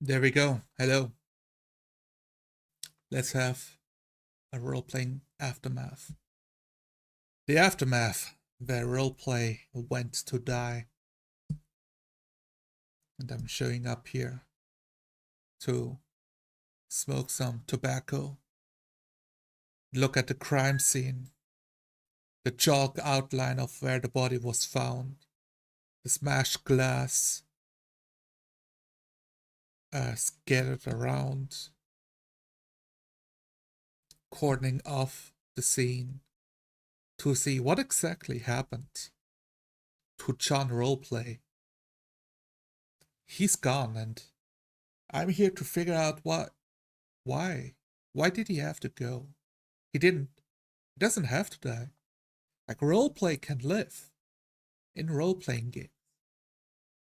There we go. Hello. Let's have a role-playing aftermath. The aftermath, where roleplay went to die. And I'm showing up here to smoke some tobacco, look at the crime scene, the chalk outline of where the body was found, the smashed glass scattered around, cordoning off the scene to see what exactly happened to John Roleplay. He's gone, and I'm here to figure out why. Why did he have to go? He didn't. He doesn't have to die. Like, roleplay can live in role playing games.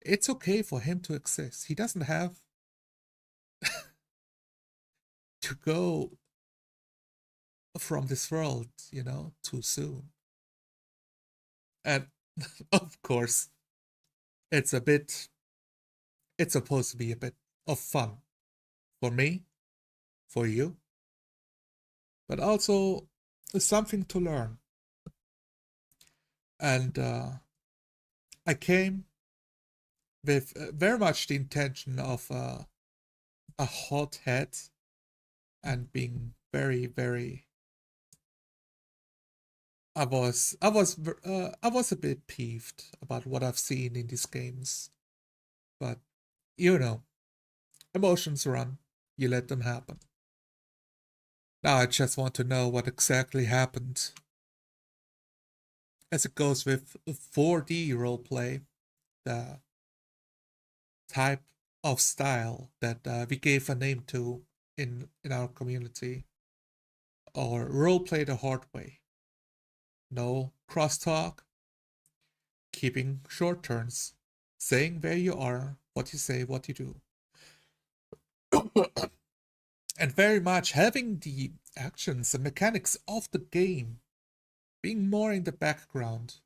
It's okay for him to exist. He doesn't have to go from this world, too soon. And of course, it's a bit, it's supposed to be a bit of fun for me, for you, but also something to learn. And I came with very much the intention of a hot head and being very, very. I was a bit peeved about what I've seen in these games, but you know, emotions run. You let them happen. Now I just want to know what exactly happened. As it goes with 4D roleplay, the type of style that we gave a name to in our community, or roleplay the hard way. No crosstalk, keeping short turns, saying where you are, what you say, what you do. And very much having the actions and mechanics of the game being more in the background.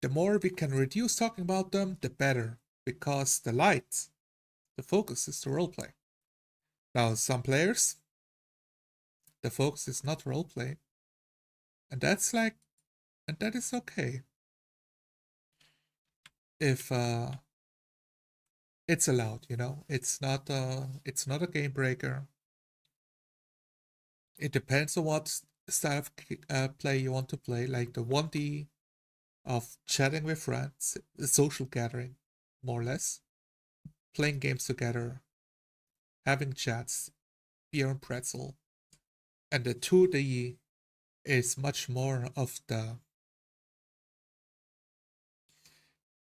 The more we can reduce talking about them, the better, because the focus is the roleplay. Now, some players, the focus is not roleplay, and and that is okay. If it's allowed, it's not a game breaker. It depends on what style of play you want to play, like the 1D of chatting with friends, a social gathering, more or less, playing games together, having chats, beer and pretzel. And the 2D is much more of the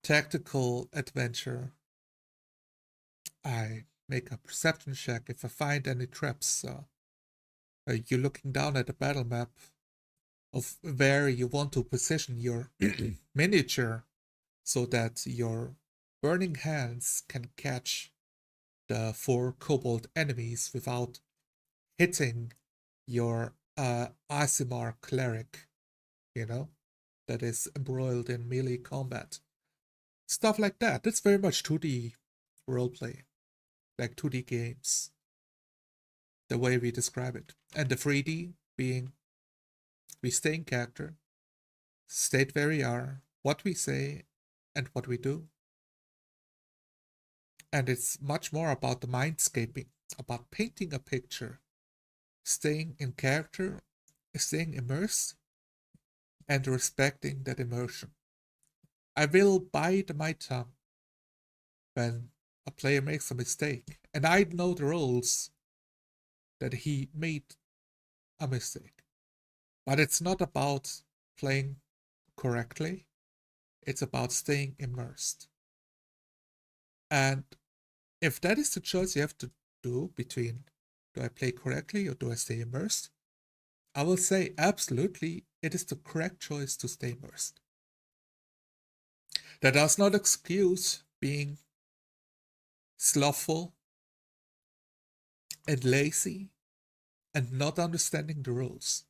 tactical adventure. I make a perception check if I find any traps. You're looking down at the battle map of where you want to position your miniature so that your burning hands can catch the 4 kobold enemies without hitting your Asimar cleric, that is embroiled in melee combat. Stuff like that. That's very much 2D roleplay, like 2D games, the way we describe it. And the 3D being we stay in character, state where we are, what we say, and what we do. And it's much more about the mindscaping, about painting a picture, staying in character, staying immersed, and respecting that immersion. I will bite my tongue when a player makes a mistake, and I know the rules that he made a mistake. But it's not about playing correctly, it's about staying immersed. And if that is the choice you have to do between do I play correctly or do I stay immersed, I will say absolutely it is the correct choice to stay immersed. That does not excuse being slothful and lazy and not understanding the rules.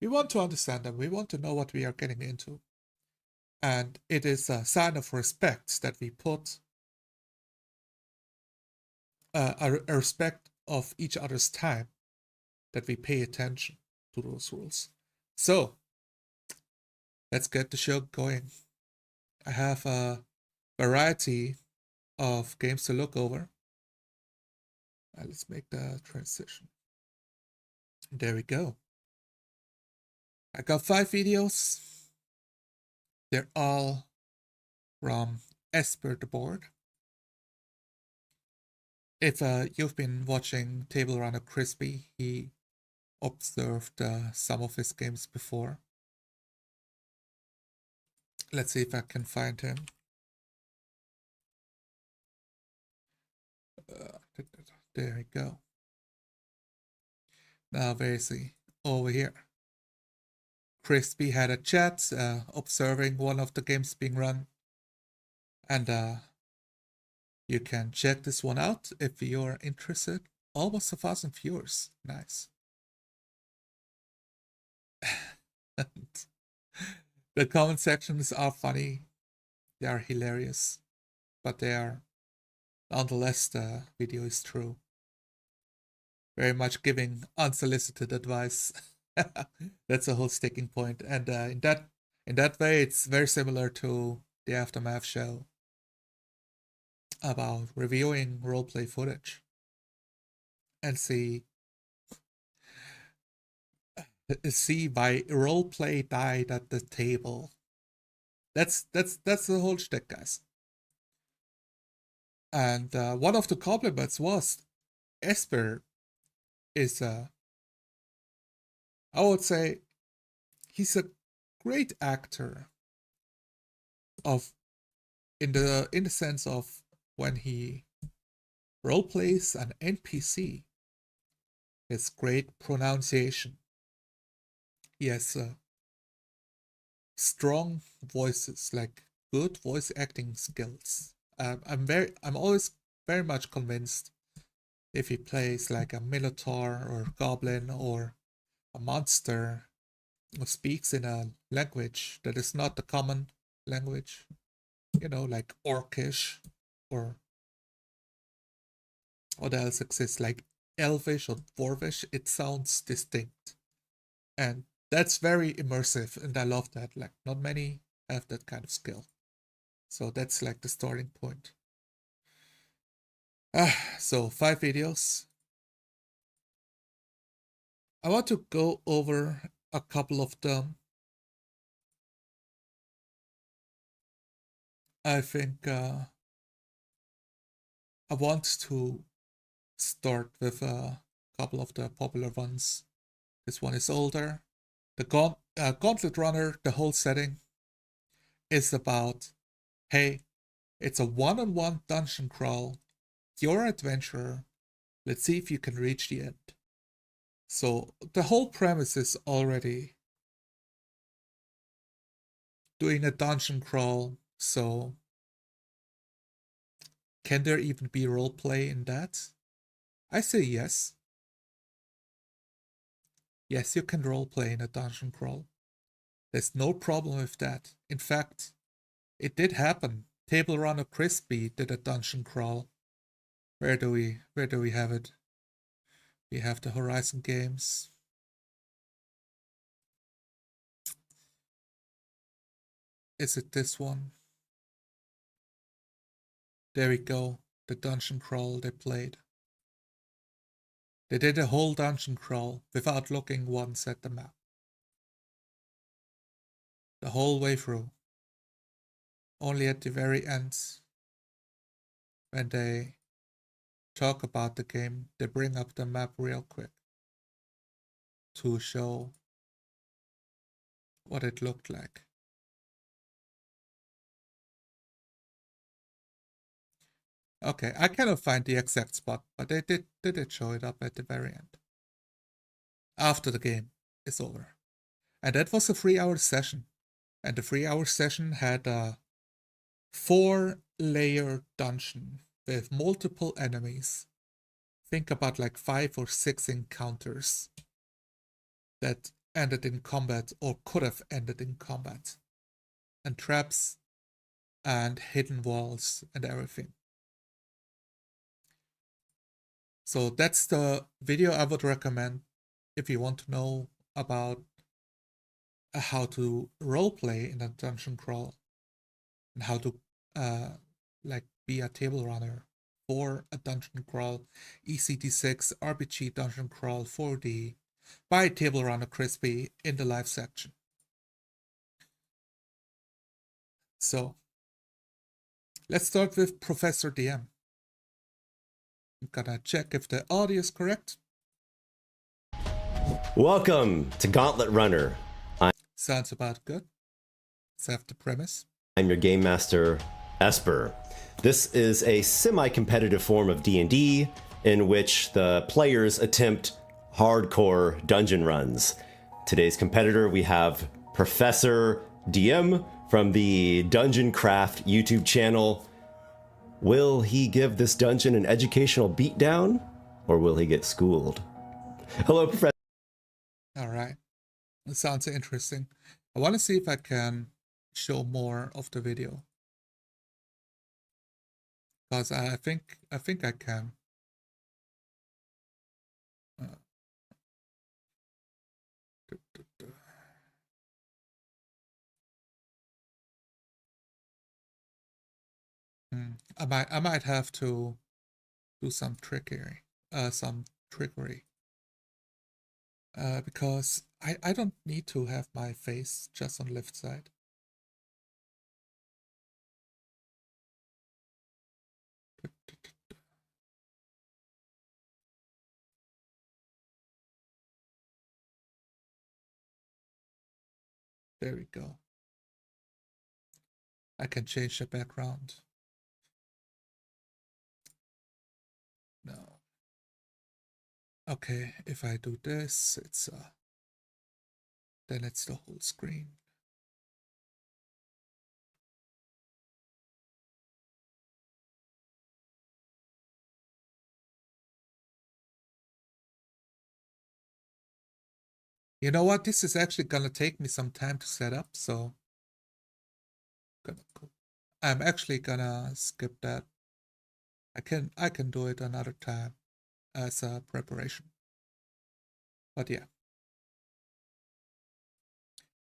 We want to understand them, we want to know what we are getting into. And it is a sign of respect that we put a respect of each other's time, that we pay attention to those rules. So let's get the show going. I have a variety of games to look over. Let's make the transition. There we go. I got 5 videos. They're all from Esper the board. If you've been watching Table Runner Crispy, he observed some of his games before. Let's see if I can find him. There we go. Now, where is he? Over here. Crispy had a chat observing one of the games being run. And you can check this one out if you're interested. Almost 1,000 viewers. Nice. The comment sections are funny. They are hilarious. But they are, nonetheless, the video is true. Very much giving unsolicited advice. That's a whole sticking point. And in that way, it's very similar to the Aftermath show about reviewing roleplay footage. And see why roleplay died at the table. That's the whole shtick, guys. And one of the compliments was Esper is I would say he's a great actor of in the sense of when he roleplays an NPC, his great pronunciation. He has strong voices, like good voice acting skills. I'm always very much convinced if he plays like a minotaur or goblin or a monster or speaks in a language that is not the common language, like Orcish or what else exists, like Elvish or Dwarvish, it sounds distinct. And that's very immersive, and I love that. Like, not many have that kind of skill. So that's like the starting point. So 5 videos. I want to go over a couple of them. I think I want to start with a couple of the popular ones. This one is older. The Gauntlet Runner, the whole setting is about, hey, it's a one-on-one dungeon crawl. You're an adventurer. Let's see if you can reach the end. So the whole premise is already doing a dungeon crawl. So can there even be roleplay in that? I say yes. Yes, you can roleplay in a dungeon crawl. There's no problem with that. In fact, it did happen. Table Runner Crispy did a dungeon crawl. Where do we have it? We have the Horizon games. Is it this one? There we go. The dungeon crawl they played. They did a whole dungeon crawl without looking once at the map. The whole way through. Only at the very end, when they talk about the game, they bring up the map real quick to show what it looked like. Okay, I cannot find the exact spot, but they did show it up at the very end. After the game is over. And that was a 3-hour session. And the 3-hour session had a 4-layer dungeon with multiple enemies. Think about like 5 or 6 encounters that ended in combat or could have ended in combat. And traps and hidden walls and everything. So that's the video I would recommend if you want to know about how to roleplay in a dungeon crawl and how to like be a table runner for a dungeon crawl, ECT6 RPG dungeon crawl 4D by Table Runner Crispy in the live section. So let's start with Professor DM. I'm gonna check if the audio is correct. Welcome to Gauntlet Runner. Sounds about good. Let's have the premise. I'm your game master, Esper. This is a semi-competitive form of D&D in which the players attempt hardcore dungeon runs. Today's competitor, we have Professor DM from the Dungeon Craft YouTube channel. Will he give this dungeon an educational beatdown, or will he get schooled? Hello, Professor. All right. That sounds interesting. I want to see if I can show more of the video. Because I think I can. I might have to do some trickery. Because I don't need to have my face just on left side. There we go. I can change the background. No. Okay, if I do this, it's then it's the whole screen. You know what? This is actually gonna take me some time to set up, so I'm actually gonna skip that. I can do it another time as a preparation. But yeah.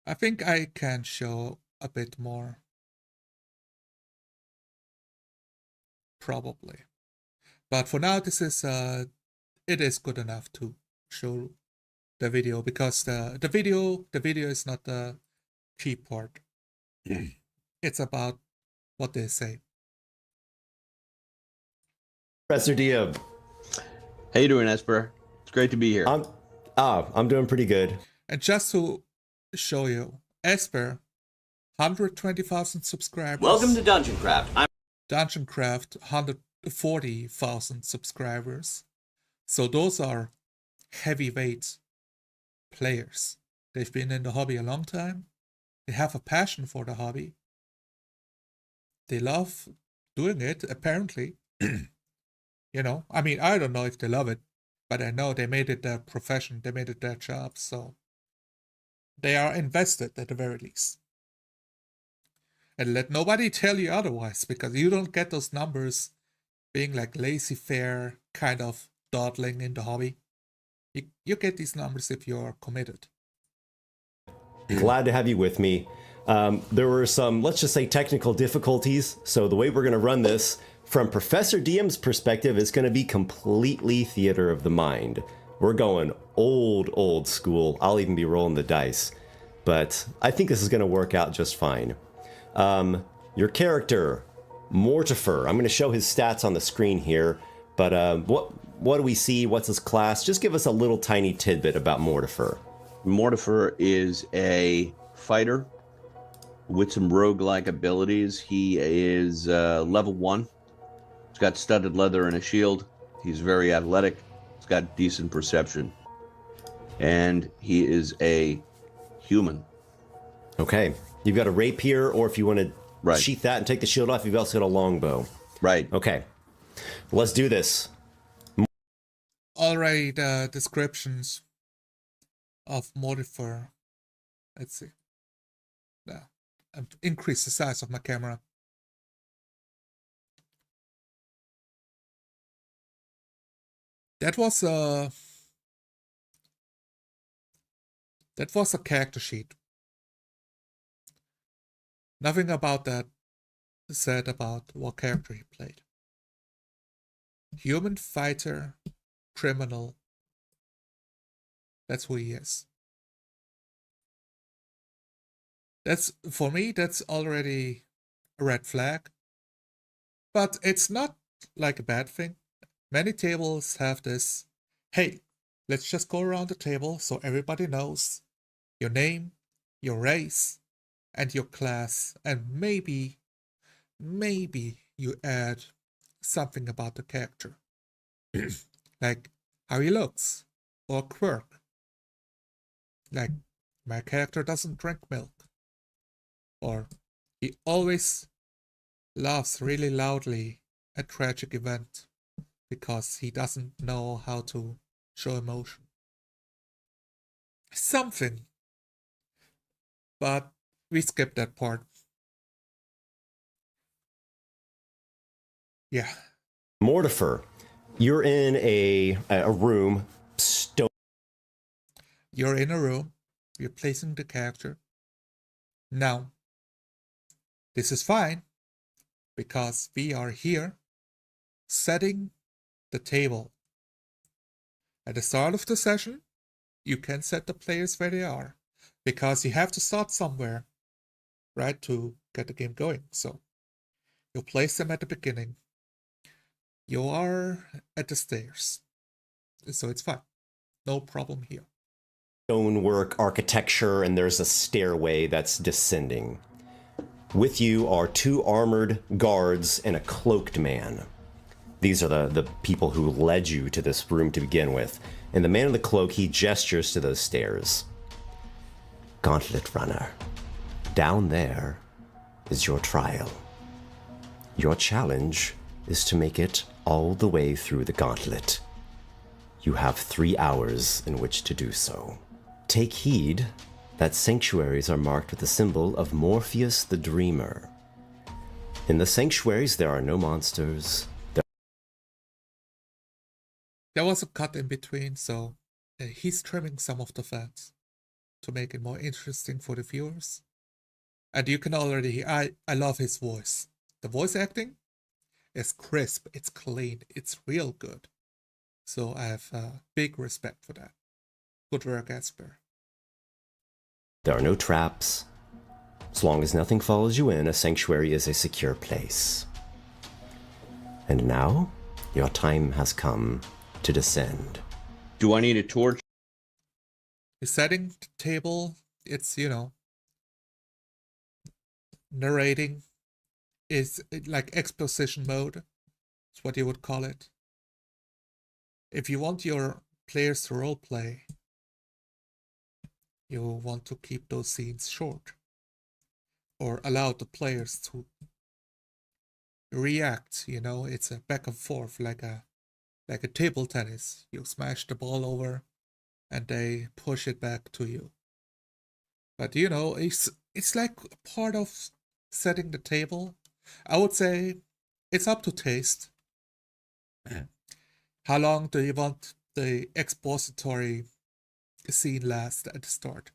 I think I can show a bit more. Probably. But for now, this is it is good enough to show the video, because the video is not the key part. It's about what they say. Professor DM. How you doing, Esper? It's great to be here. I'm doing pretty good. And just to show you, Esper, 120,000 subscribers. Welcome to Dungeon Craft. Dungeon Craft, 140,000 subscribers. So those are heavyweight players. They've been in the hobby a long time. They have a passion for the hobby. They love doing it, apparently. You know, I mean, I don't know if they love it, but I know they made it their profession. They made it their job. So they are invested at the very least. And let nobody tell you otherwise, because you don't get those numbers being like laissez-faire, kind of dawdling in the hobby. You get these numbers if you're committed. Glad to have you with me. There were some, let's just say, technical difficulties. So the way we're going to run this, from Professor DM's perspective, is going to be completely theater of the mind. We're going old school. I'll even be rolling the dice. But I think this is going to work out just fine. Your character, Mortifer. I'm going to show his stats on the screen here. But what do we see? What's his class? Just give us a little tiny tidbit about Mortifer. Mortifer is a fighter with some roguelike abilities. He is level 1. He's got studded leather and a shield. He's very athletic. He's got decent perception. And he is a human. Okay. You've got a rapier, or if you want to sheath that and take the shield off, you've also got a longbow. Right. Okay. Let's do this. Already the descriptions of Mortifer. Let's see. Yeah. Increase the size of my camera. That was a character sheet. Nothing about that said about what character he played. Human fighter, criminal. That's who he is. That's, for me, that's already a red flag. But it's not like a bad thing. Many tables have this, hey, let's just go around the table so everybody knows your name, your race, and your class, and maybe you add something about the character. Like how he looks, or quirk. Like, my character doesn't drink milk. Or he always laughs really loudly at tragic event because he doesn't know how to show emotion. Something. But we skipped that part. Yeah. Mortifer, you're in a room. You're in a room. You're placing the character. Now, this is fine because we are here setting the table. At the start of the session, you can set the players where they are because you have to start somewhere, right, to get the game going. So you place them at the beginning. You are at the stairs. So it's fine. No problem here. Stonework architecture, and there's a stairway that's descending. With you are 2 armored guards and a cloaked man. These are the people who led you to this room to begin with. And the man in the cloak, he gestures to those stairs. Gauntlet Runner, down there is your trial. Your challenge is to make it all the way through the gauntlet. You have 3 hours in which to do so. Take heed that sanctuaries are marked with the symbol of Morpheus the Dreamer. In the sanctuaries, there are no monsters. There was a cut in between, so he's trimming some of the fats to make it more interesting for the viewers. And you can already hear, I love his voice. The voice acting is crisp, it's clean, it's real good. So I have big respect for that. Good work, Esper. There are no traps. As long as nothing follows you in, a sanctuary is a secure place. And now, your time has come to descend. Do I need a torch? You're setting the table, it's, narrating. Is like exposition mode. It's what you would call it. If you want your players to roleplay, you want to keep those scenes short. Or allow the players to react, it's a back and forth like a table tennis. You smash the ball over and they push it back to you. But it's like part of setting the table. I would say it's up to taste. How long do you want the expository scene last at the start?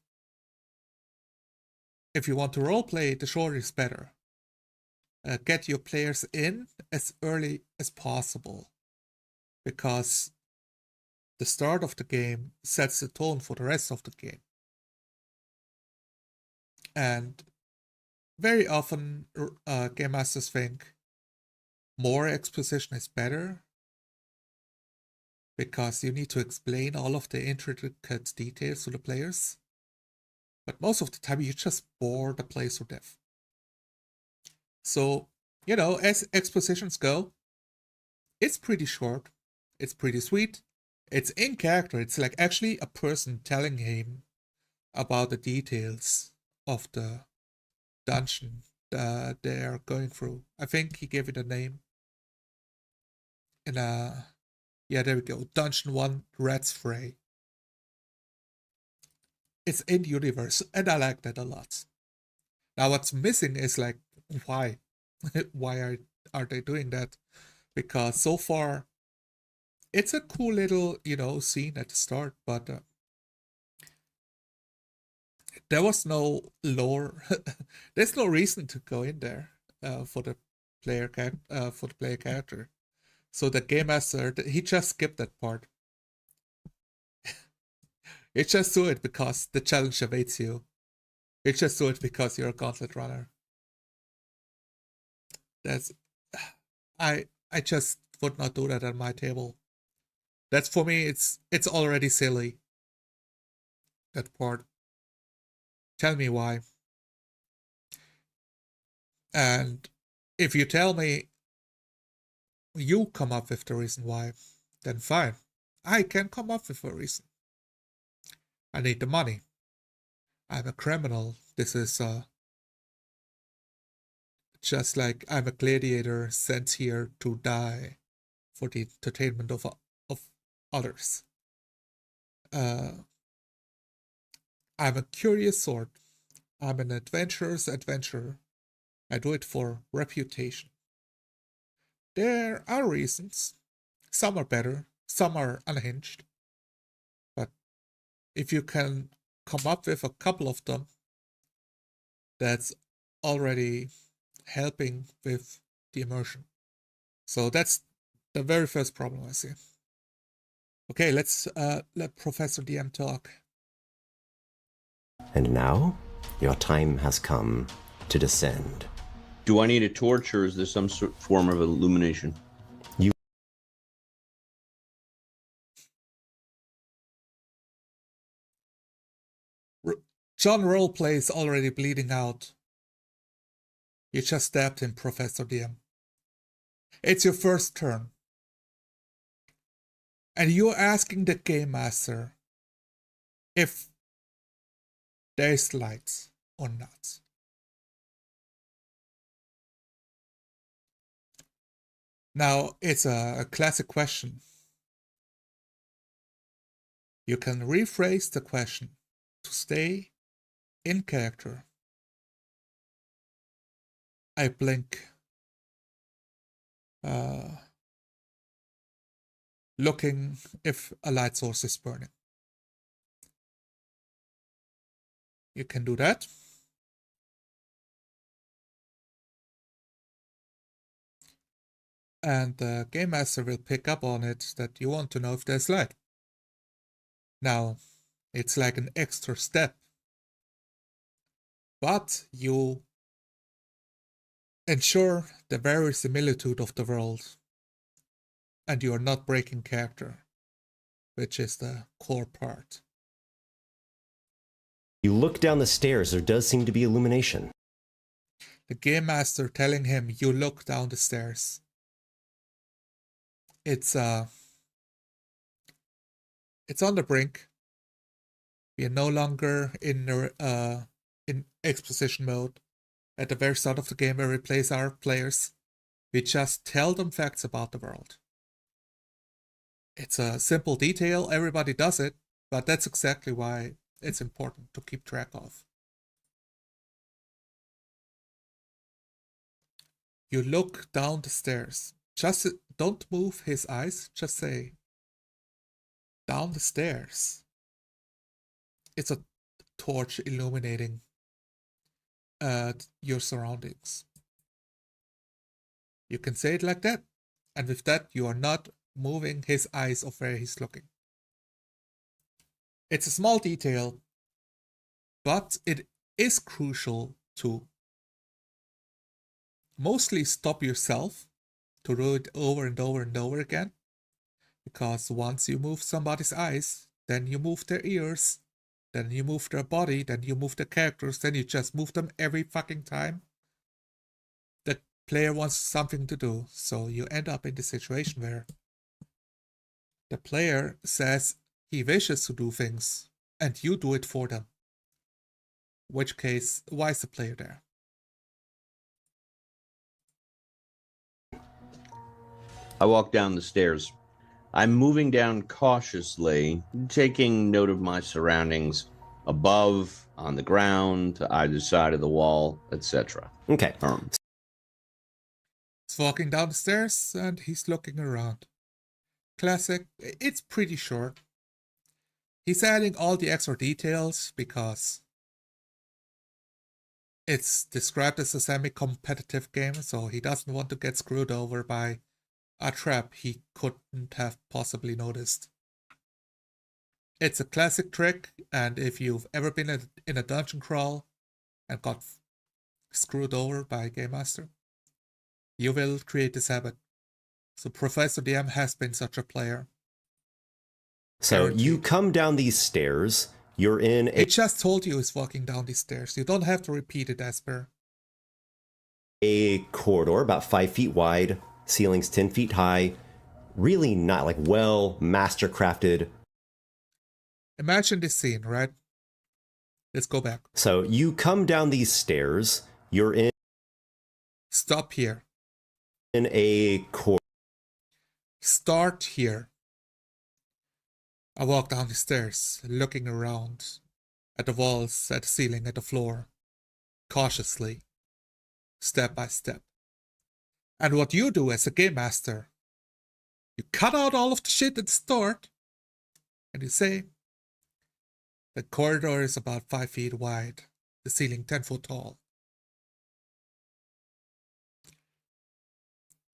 If you want to roleplay, the shorter is better. Get your players in as early as possible, because the start of the game sets the tone for the rest of the game. And very often, game masters think more exposition is better, because you need to explain all of the intricate details to the players. But most of the time, you just bore the players to death. So, as expositions go, it's pretty short, it's pretty sweet, it's in character, it's like actually a person telling him about the details of the dungeon that they're going through. I think he gave it a name. Yeah, there we go. Dungeon 1, Rat's Fray. It's in the universe, and I like that a lot. Now, what's missing is like, why? Why are they doing that? Because so far, it's a cool little, scene at the start, but there was no lore. There's no reason to go in there for the player character. So the game master, he just skipped that part. It just do it because the challenge awaits you. It just do it because you're a gauntlet runner. That's I just would not do that at my table. That's for me. It's already silly. That part. Tell me why. And if you tell me you come up with the reason why, then fine. I can come up with a reason. I need the money. I'm a criminal. This is just like I'm a gladiator sent here to die for the entertainment of others. I'm a curious sort. I'm an adventurous adventurer. I do it for reputation. There are reasons. Some are better, some are unhinged. But if you can come up with a couple of them, that's already helping with the immersion. So that's the very first problem I see. Okay, let's let Professor DM talk. And now, your time has come to descend. Do I need a torch, or is there some form of illumination? John Roleplay is already bleeding out. You just stabbed him, Professor DM. It's your first turn. And you're asking the Game Master if there's lights or not. Now, it's a classic question. You can rephrase the question to stay in character. I blink. Looking if a light source is burning. You can do that. And the Game Master will pick up on it that you want to know if there's light. Now, it's like an extra step. But you ensure the verisimilitude of the world. And you are not breaking character, which is the core part. You look down the stairs, there does seem to be illumination. The Game Master telling him, you look down the stairs. It's on the brink. We are no longer in exposition mode. At the very start of the game, where we place our players, we just tell them facts about the world. It's a simple detail, everybody does it, but that's exactly why it's important to keep track of. You look down the stairs. Just don't move his eyes, just say, down the stairs. It's a torch illuminating your surroundings. You can say it like that, and with that you are not moving his eyes of where he's looking. It's a small detail, but it is crucial to mostly stop yourself to do it over and over and over again, because once you move somebody's eyes, then you move their ears, then you move their body, then you move the characters, then you just move them every fucking time the player wants something to do. So you end up in the situation where the player says he wishes to do things and you do it for them. In which case, why is the player there? I walk down the stairs. I'm moving down cautiously, taking note of my surroundings above, on the ground, to either side of the wall, etc. Okay. He's walking down the stairs and he's looking around. classic. It's pretty short. He's adding all the extra details because it's described as a semi-competitive game, so he doesn't want to get screwed over by a trap he couldn't have possibly noticed. It's a classic trick, and if you've ever been in a dungeon crawl and got screwed over by a game master, you will create this habit. So Professor DM has been such a player. So Guaranteed. you come down these stairs. You're in It just told you he's walking down these stairs. You don't have to repeat it, Esper. a corridor about 5 feet wide, ceilings 10 feet high. Really not like well master crafted. Imagine this scene, right? Let's go back. So you come down these stairs. You're in Stop here. a corridor. Start here. I walk down the stairs, looking around at the walls, at the ceiling, at the floor, cautiously, step by step. And what you do as a game master, you cut out all of the shit at the start, and you say, the corridor is about 5 feet wide, the ceiling 10 foot tall.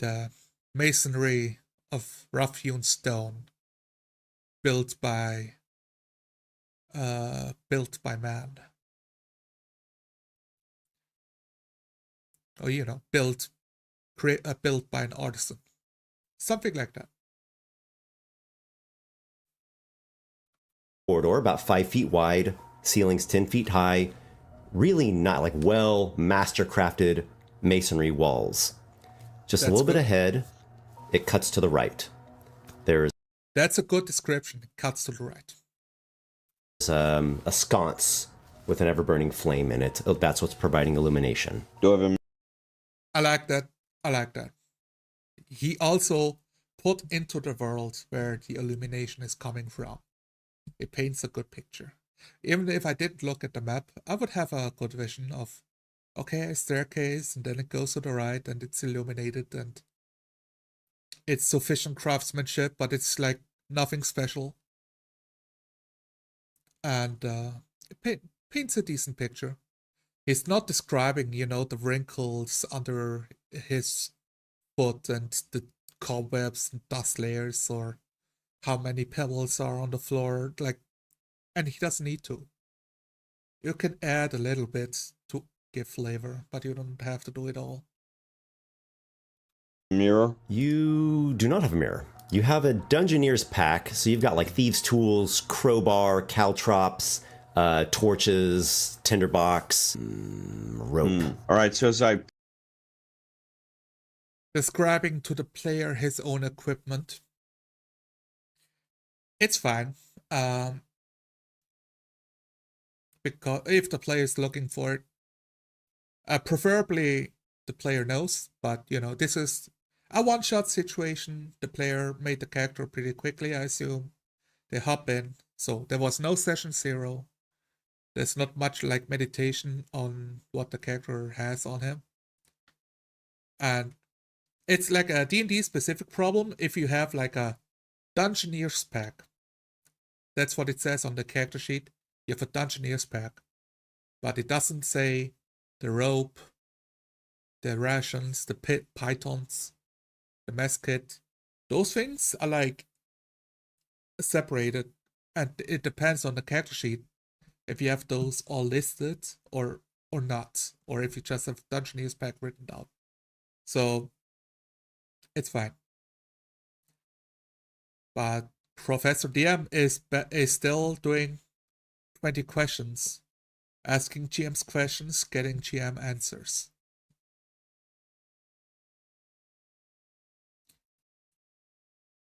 The masonry of rough-hewn stone built by man. Or built by an artisan. Something like that. Corridor about 5 feet wide, ceilings 10 feet high. Really not like well master crafted masonry walls. Just a little bit ahead, it cuts to the right. That's a good description. It cuts to the right. There's a sconce with an ever-burning flame in it. That's what's providing illumination. I like that. He also put into the world where the illumination is coming from. It paints a good picture. Even if I didn't look at the map, I would have a good vision of, okay, a staircase, and then it goes to the right, and it's illuminated, and it's sufficient craftsmanship, but it's like nothing special. And it paints a decent picture. He's not describing, the wrinkles under his foot and the cobwebs and dust layers, or how many pebbles are on the floor, and he doesn't need to. You can add a little bit to give flavor, but you don't have to do it all. Mirror? You do not have a mirror. You have a Dungeoneer's pack, so you've got like thieves' tools, crowbar, caltrops, torches, tinderbox, rope. All right, so as I Describing to the player his own equipment, it's fine. Because if the player is looking for it, preferably the player knows, but this is a one-shot situation. The player made the character pretty quickly, I assume. They hop in, so there was no session 0. There's not much like meditation on what the character has on him. And it's like a D&D specific problem if you have like a Dungeoneer's pack. That's what it says on the character sheet. You have a Dungeoneer's pack. But it doesn't say the rope, the rations, the pythons, the mess kit. Those things are like separated, and it depends on the character sheet if you have those all listed or not, or if you just have Dungeoneer's pack written down. So it's fine. But Professor DM is still doing 20 questions, asking GM's questions, getting GM answers.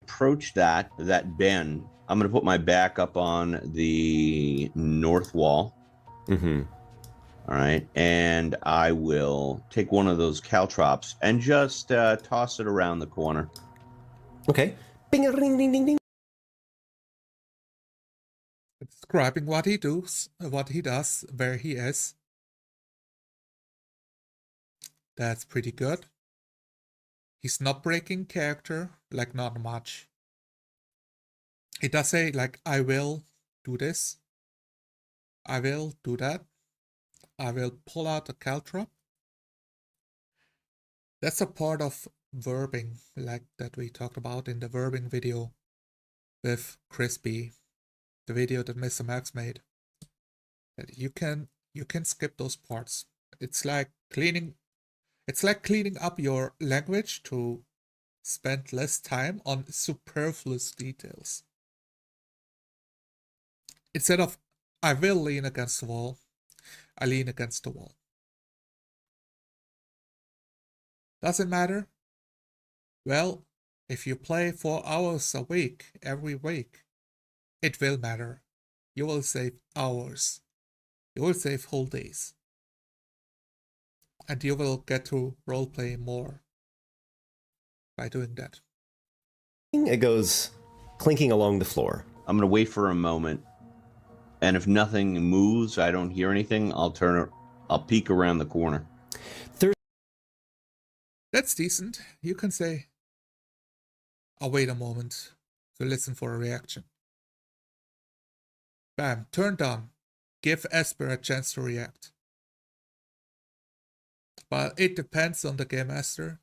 approach that bend, I'm going to put my back up on the north wall. Mm-hmm. All right, and I will take one of those caltrops and just toss it around the corner. Okay. Bing, ding, ding, ding, ding. Describing what he does, where he is. That's pretty good. He's not breaking character, like not much. It does say like, I will do this, I will do that, I will pull out a caltrop. That's a part of verbing, like that we talked about in the verbing video with Crispy, the video that Mr. Max made. That you can skip those parts. It's like cleaning up your language to spend less time on superfluous details. Instead of I will lean against the wall, I lean against the wall. Does it matter? Well, if you play 4 hours a week, every week, it will matter. You will save hours. You will save whole days. And you will get to roleplay more by doing that. It goes clinking along the floor. I'm gonna wait for a moment, and if nothing moves, I don't hear anything, I'll peek around the corner. That's decent. You can say, I'll wait a moment to listen for a reaction. Bam, turned on. Give Esper a chance to react. But it depends on the game master.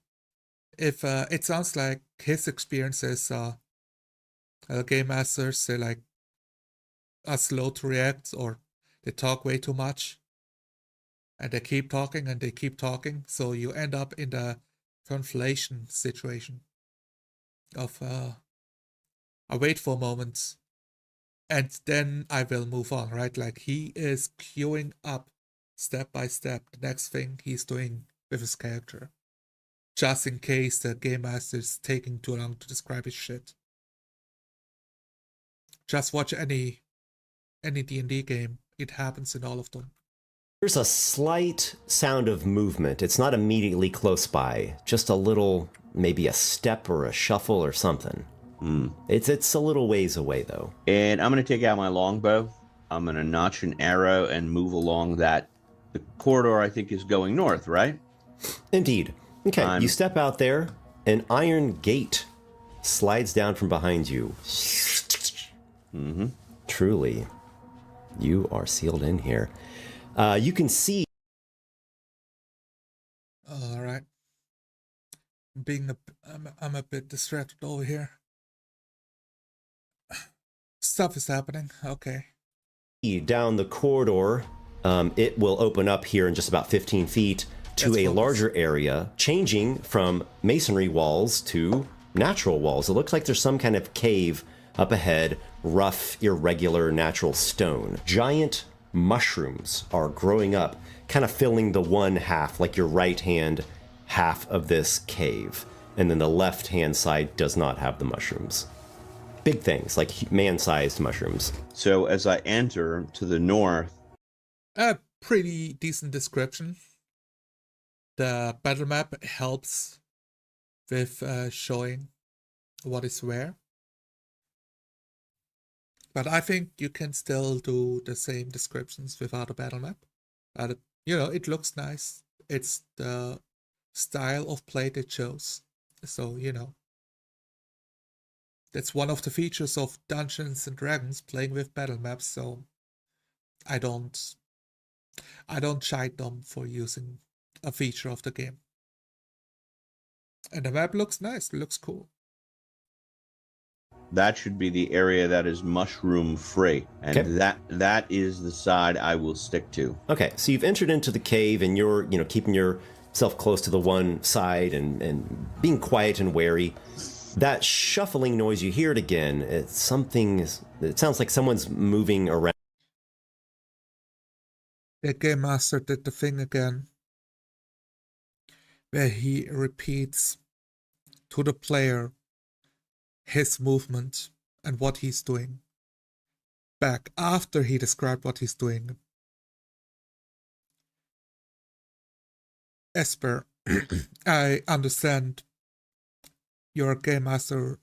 If it sounds like his experiences, game masters, they like are slow to react, or they talk way too much, and they keep talking and they keep talking, so you end up in the conflation situation of I wait for moments and then I will move on, right? Like he is queuing up step by step the next thing he's doing with his character, just in case the game master is taking too long to describe his shit. Just watch any D&D game. It happens in all of them. There's a slight sound of movement. It's not immediately close by, just a little, maybe a step or a shuffle or something. It's a little ways away though. And I'm gonna take out my longbow. I'm gonna notch an arrow and move along that. The corridor, I think, is going north, right? Indeed. Okay, you step out there, an iron gate slides down from behind you. Truly, you are sealed in here. You can see. All right. I'm a bit distracted over here. Stuff is happening. Okay. Down the corridor, it will open up here in just about 15 feet to a larger area, changing from masonry walls to natural walls. It looks like there's some kind of cave up ahead, rough, irregular, natural stone. Giant mushrooms are growing up, kind of filling the one half, like your right hand half of this cave. And then the left hand side does not have the mushrooms. Big things, like man-sized mushrooms. So as I enter to the north... A pretty decent description. The battle map helps with showing what is where. But I think you can still do the same descriptions without a battle map. But, it looks nice. It's the style of play they chose. So, that's one of the features of Dungeons and Dragons, playing with battle maps. So I don't chide them for using a feature of the game. And the map looks nice. It looks cool. That should be the area that is mushroom free, and that is the side I will stick to. Okay, so you've entered into the cave, and you're keeping yourself close to the one side and being quiet and wary. That shuffling noise, you hear it again. It sounds like someone's moving around. The game master did the thing again, where he repeats to the player his movement and what he's doing back after he described what he's doing. Esper, I understand you're a game master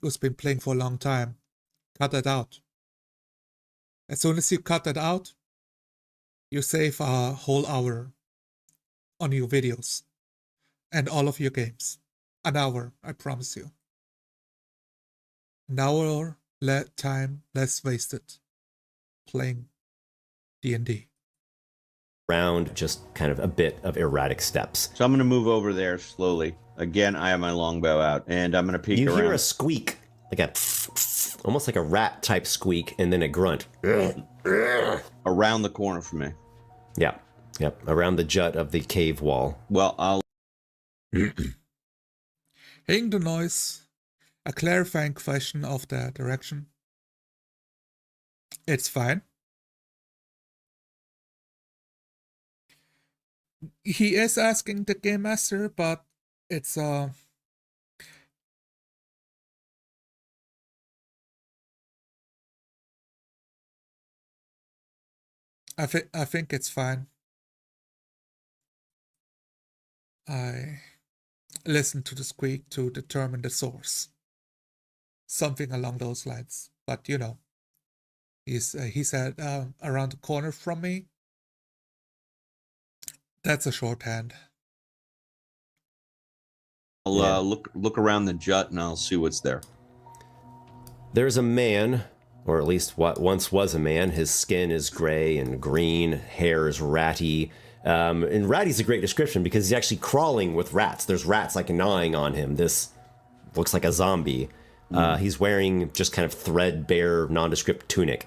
who's been playing for a long time. Cut that out. As soon as you cut that out, you save a whole hour on your videos and all of your games. An hour, I promise you. Now time less wasted playing D&D. Around just kind of a bit of erratic steps. So I'm going to move over there slowly. Again, I have my longbow out, and I'm going to peek You around. hear a squeak, like a almost like a rat type squeak, and then a grunt. Around the corner from me. Yeah, yep, around the jut of the cave wall. Well, I'll... Hearing the noise, a clarifying question of the direction. It's fine. He is asking the game master, but it's I think it's fine. I listen to the squeak to determine the source. Something along those lines. But you know, he said around the corner from me. That's a shorthand. I'll look around the jut and I'll see what's there. There's a man, or at least what once was a man. His skin is gray and green, hair is ratty. And ratty's a great description because he's actually crawling with rats. There's rats like gnawing on him. This looks like a zombie. He's wearing just kind of threadbare, nondescript tunic.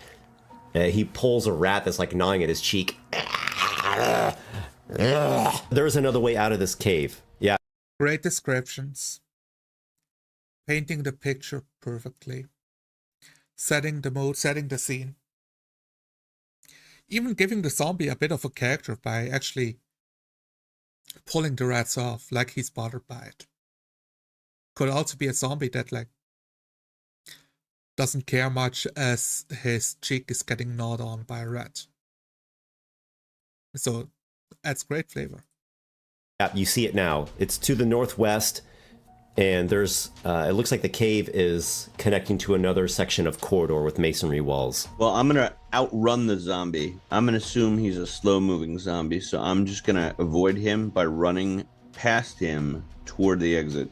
He pulls a rat that's like gnawing at his cheek. There's another way out of this cave. Yeah. Great descriptions. Painting the picture perfectly. Setting the mood, setting the scene. Even giving the zombie a bit of a character by actually pulling the rats off, like he's bothered by it. Could also be a zombie that like doesn't care much as his cheek is getting gnawed on by a rat. So adds great flavor. Yeah, you see it now. It's to the northwest, and there's it looks like the cave is connecting to another section of corridor with masonry walls. Well, I'm going to outrun the zombie. I'm going to assume he's a slow-moving zombie, so I'm just going to avoid him by running past him toward the exit.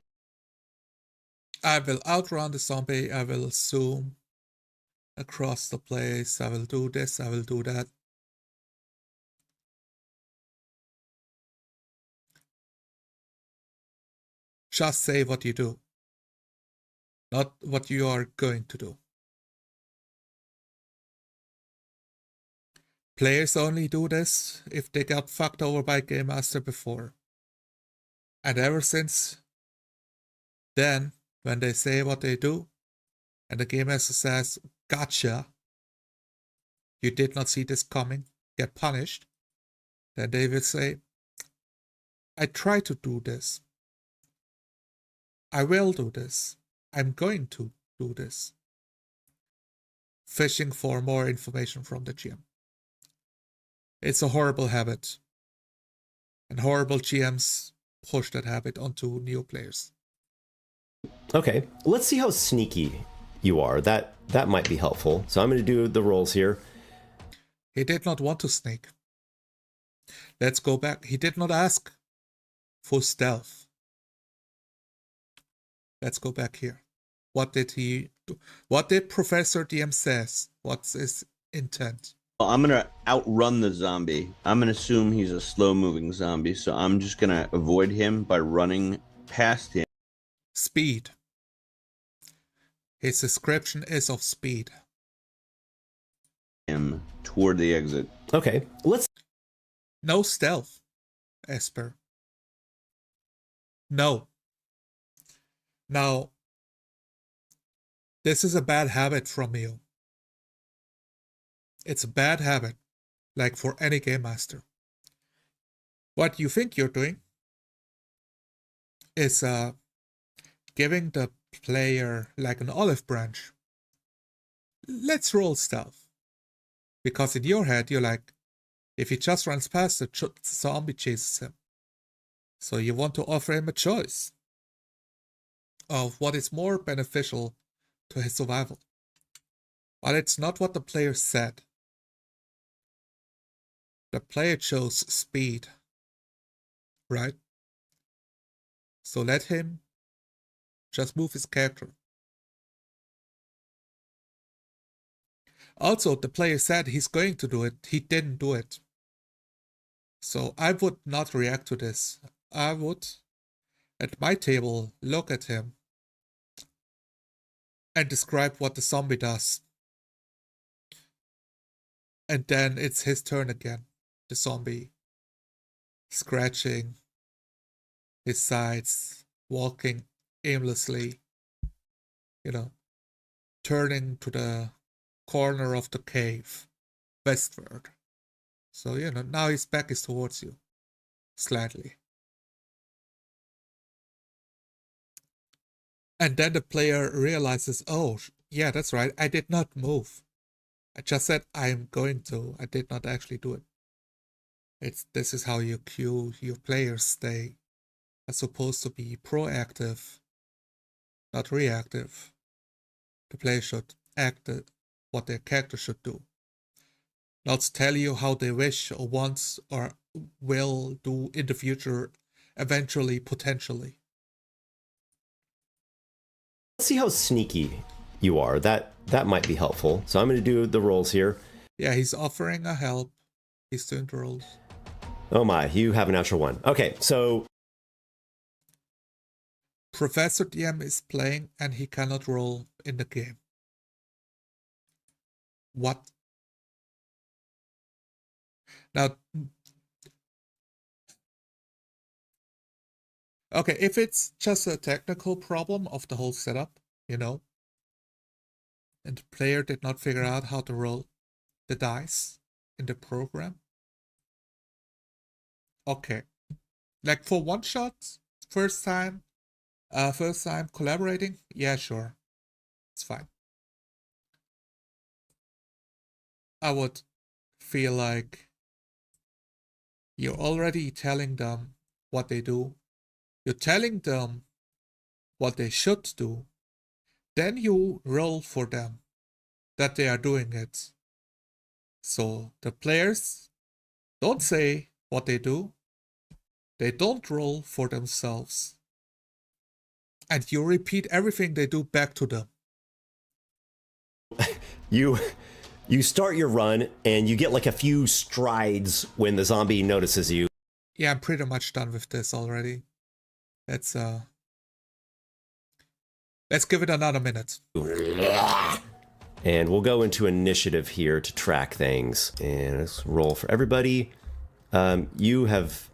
I will outrun the zombie. I will zoom across the place. I will do this. I will do that. Just say what you do, not what you are going to do. Players only do this if they got fucked over by Game Master before. And ever since then, when they say what they do, and the Game Master says, gotcha, you did not see this coming, get punished, then they will say, I try to do this. I will do this. I'm going to do this. Fishing for more information from the GM. It's a horrible habit. And horrible GMs push that habit onto new players. Okay, let's see how sneaky you are. That might be helpful. So I'm going to do the rolls here. He did not want to sneak. Let's go back. He did not ask for stealth. Let's go back here. What did he do? What did Professor DM says? What's his intent? Well, I'm going to outrun the zombie. I'm going to assume he's a slow-moving zombie, so I'm just going to avoid him by running past him. Speed. His description is of speed. Him toward the exit. Okay, let's... No stealth, Esper. No. Now, this is a bad habit from you. It's a bad habit, like for any game master. What you think you're doing is giving the player like an olive branch. Let's roll stealth. Because in your head, you're like, if he just runs past, the zombie chases him. So you want to offer him a choice of what is more beneficial to his survival. But it's not what the player said. The player chose speed, right? So let him just move his character. Also, the player said he's going to do it. He didn't do it. So I would not react to this. I would, at my table, look at him and describe what the zombie does. And then it's his turn again. The zombie scratching his sides, walking aimlessly, turning to the corner of the cave westward. So, now his back is towards you, slightly. And then the player realizes, oh, yeah, that's right, I did not move. I just said I'm going to. I did not actually do it. This is how you cue your players. They are supposed to be proactive, not reactive. The player should act what their character should do. Not tell you how they wish or want or will do in the future, eventually, potentially. Let's see how sneaky you are. That might be helpful. So I'm going to do the rolls here. Yeah, he's offering a help. He's doing the rolls. Oh my, you have a natural one. Okay, so Professor DM is playing and he cannot roll in the game. What? Now, okay, if it's just a technical problem of the whole setup, and the player did not figure out how to roll the dice in the program. Okay. Like for one shot, first time collaborating, yeah, sure. It's fine. I would feel like you're already telling them what they do. You're telling them what they should do. Then you roll for them that they are doing it. So the players don't say what they do. They don't roll for themselves. And you repeat everything they do back to them. You start your run and you get like a few strides when the zombie notices you. Yeah, I'm pretty much done with this already. Let's give it another minute. And we'll go into initiative here to track things. And let's roll for everybody. You have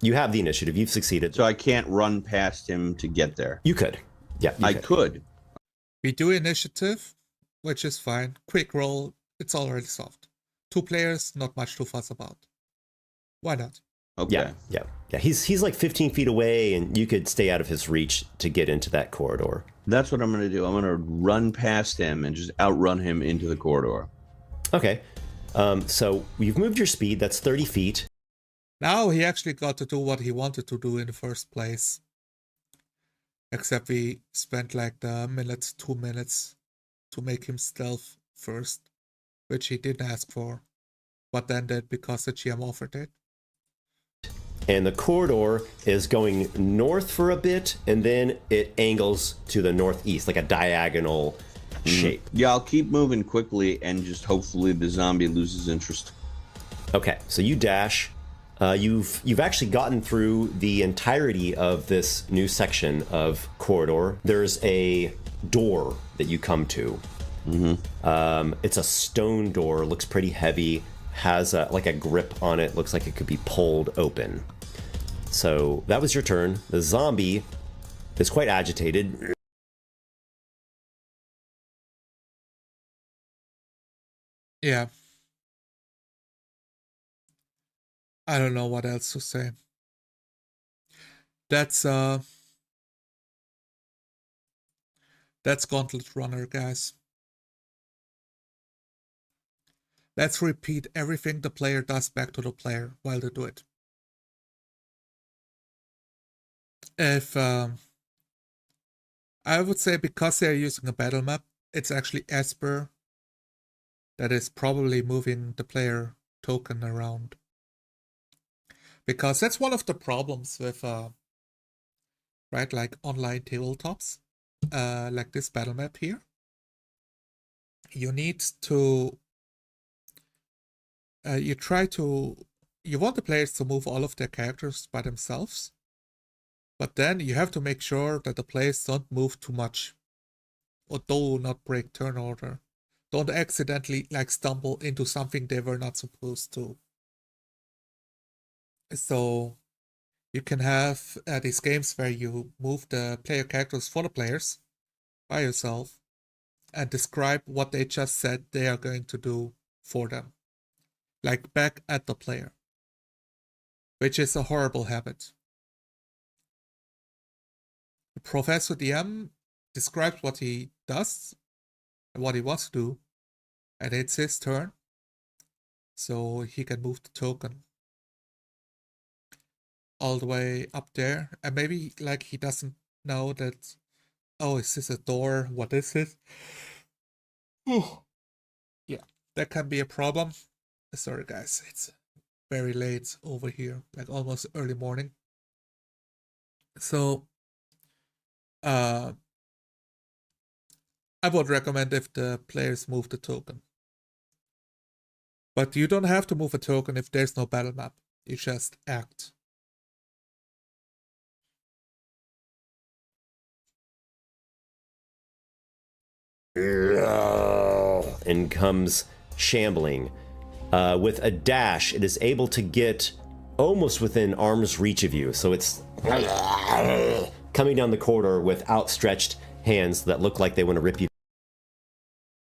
the initiative. You've succeeded. So I can't run past him to get there. You could. Yeah, I could. We do initiative, which is fine. Quick roll, it's already solved. 2 players, not much to fuss about. Why not? Okay. Yeah. He's like 15 feet away, and you could stay out of his reach to get into that corridor. That's what I'm going to do. I'm going to run past him and just outrun him into the corridor. Okay. So you've moved your speed. That's 30 feet. Now he actually got to do what he wanted to do in the first place. Except we spent like the 2 minutes to make him stealth first, which he didn't ask for, but then did because the GM offered it. And the corridor is going north for a bit, and then it angles to the northeast, like a diagonal shape. Yeah, I'll keep moving quickly and just hopefully the zombie loses interest. Okay, so you dash. You've actually gotten through the entirety of this new section of corridor. There's a door that you come to. It's a stone door, looks pretty heavy, has like a grip on it, looks like it could be pulled open. So that was your turn. The zombie is quite agitated. Yeah. I don't know what else to say. That's Gauntlet Runner, guys. Let's repeat everything the player does back to the player while they do it. If I would say because they're using a battle map, it's actually Esper that is probably moving the player token around. Because that's one of the problems with right, like online tabletops, like this battle map here. You need to you want the players to move all of their characters by themselves, but then you have to make sure that the players don't move too much, or do not break turn order. Don't accidentally stumble into something they were not supposed to. So you can have these games where you move the player characters for the players by yourself and describe what they just said they are going to do for them, like back at the player, which is a horrible habit. The Professor DM describes what he does and what he wants to do, and it's his turn, so he can move the token all the way up there, and maybe he doesn't know that, oh, is this a door? What is it? Yeah, that can be a problem. Sorry guys, it's very late over here, almost early morning. So I would recommend if the players move the token. But you don't have to move a token if there's no battle map. You just act. And comes shambling. With a dash, it is able to get almost within arm's reach of you. So it's coming down the corridor with outstretched hands that look like they want to rip you.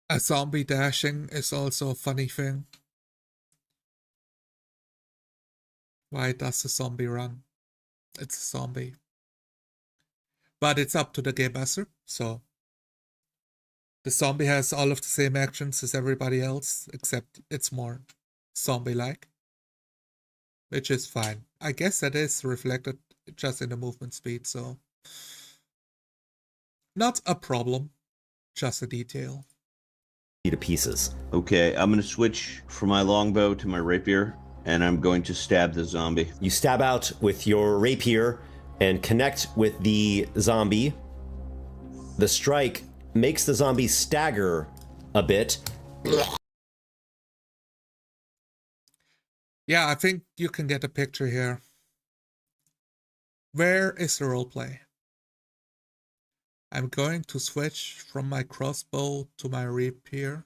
A zombie dashing is also a funny thing. Why does a zombie run? It's a zombie. But it's up to the game master, so the zombie has all of the same actions as everybody else, except it's more zombie-like, which is fine. I guess that is reflected just in the movement speed, so not a problem, just a detail. To pieces. Okay, I'm going to switch from my longbow to my rapier, and I'm going to stab the zombie. You stab out with your rapier and connect with the zombie. The strike makes the zombie stagger a bit. Yeah, I think you can get a picture here. Where is the roleplay? I'm going to switch from my crossbow to my rapier,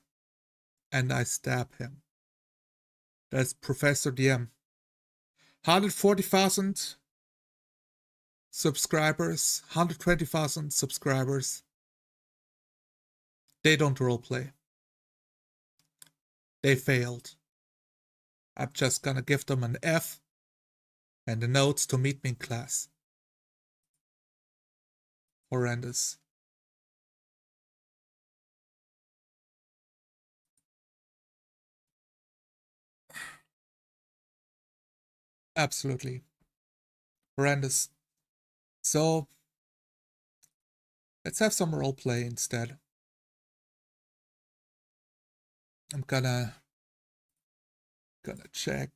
and I stab him. That's Professor DM. 140,000 subscribers, 120,000 subscribers. They don't roleplay. They failed. I'm just gonna give them an F and the notes to meet me in class. Horrendous. Absolutely horrendous. So let's have some roleplay instead. I'm gonna check.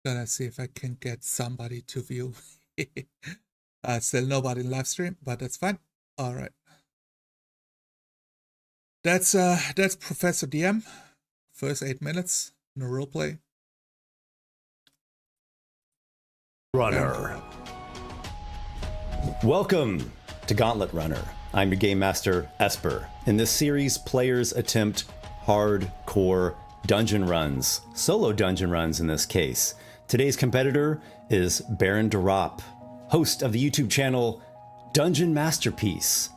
Gonna see if I can get somebody to view. Still nobody in live stream, but that's fine. All right. That's Professor DM. First 8 minutes in a roleplay. Runner. Welcome to Gauntlet Runner. I'm your game master, Esper. In this series, players attempt hardcore dungeon runs, solo dungeon runs in this case. Today's competitor is Baron Derop, host of the YouTube channel Dungeon Masterpiece.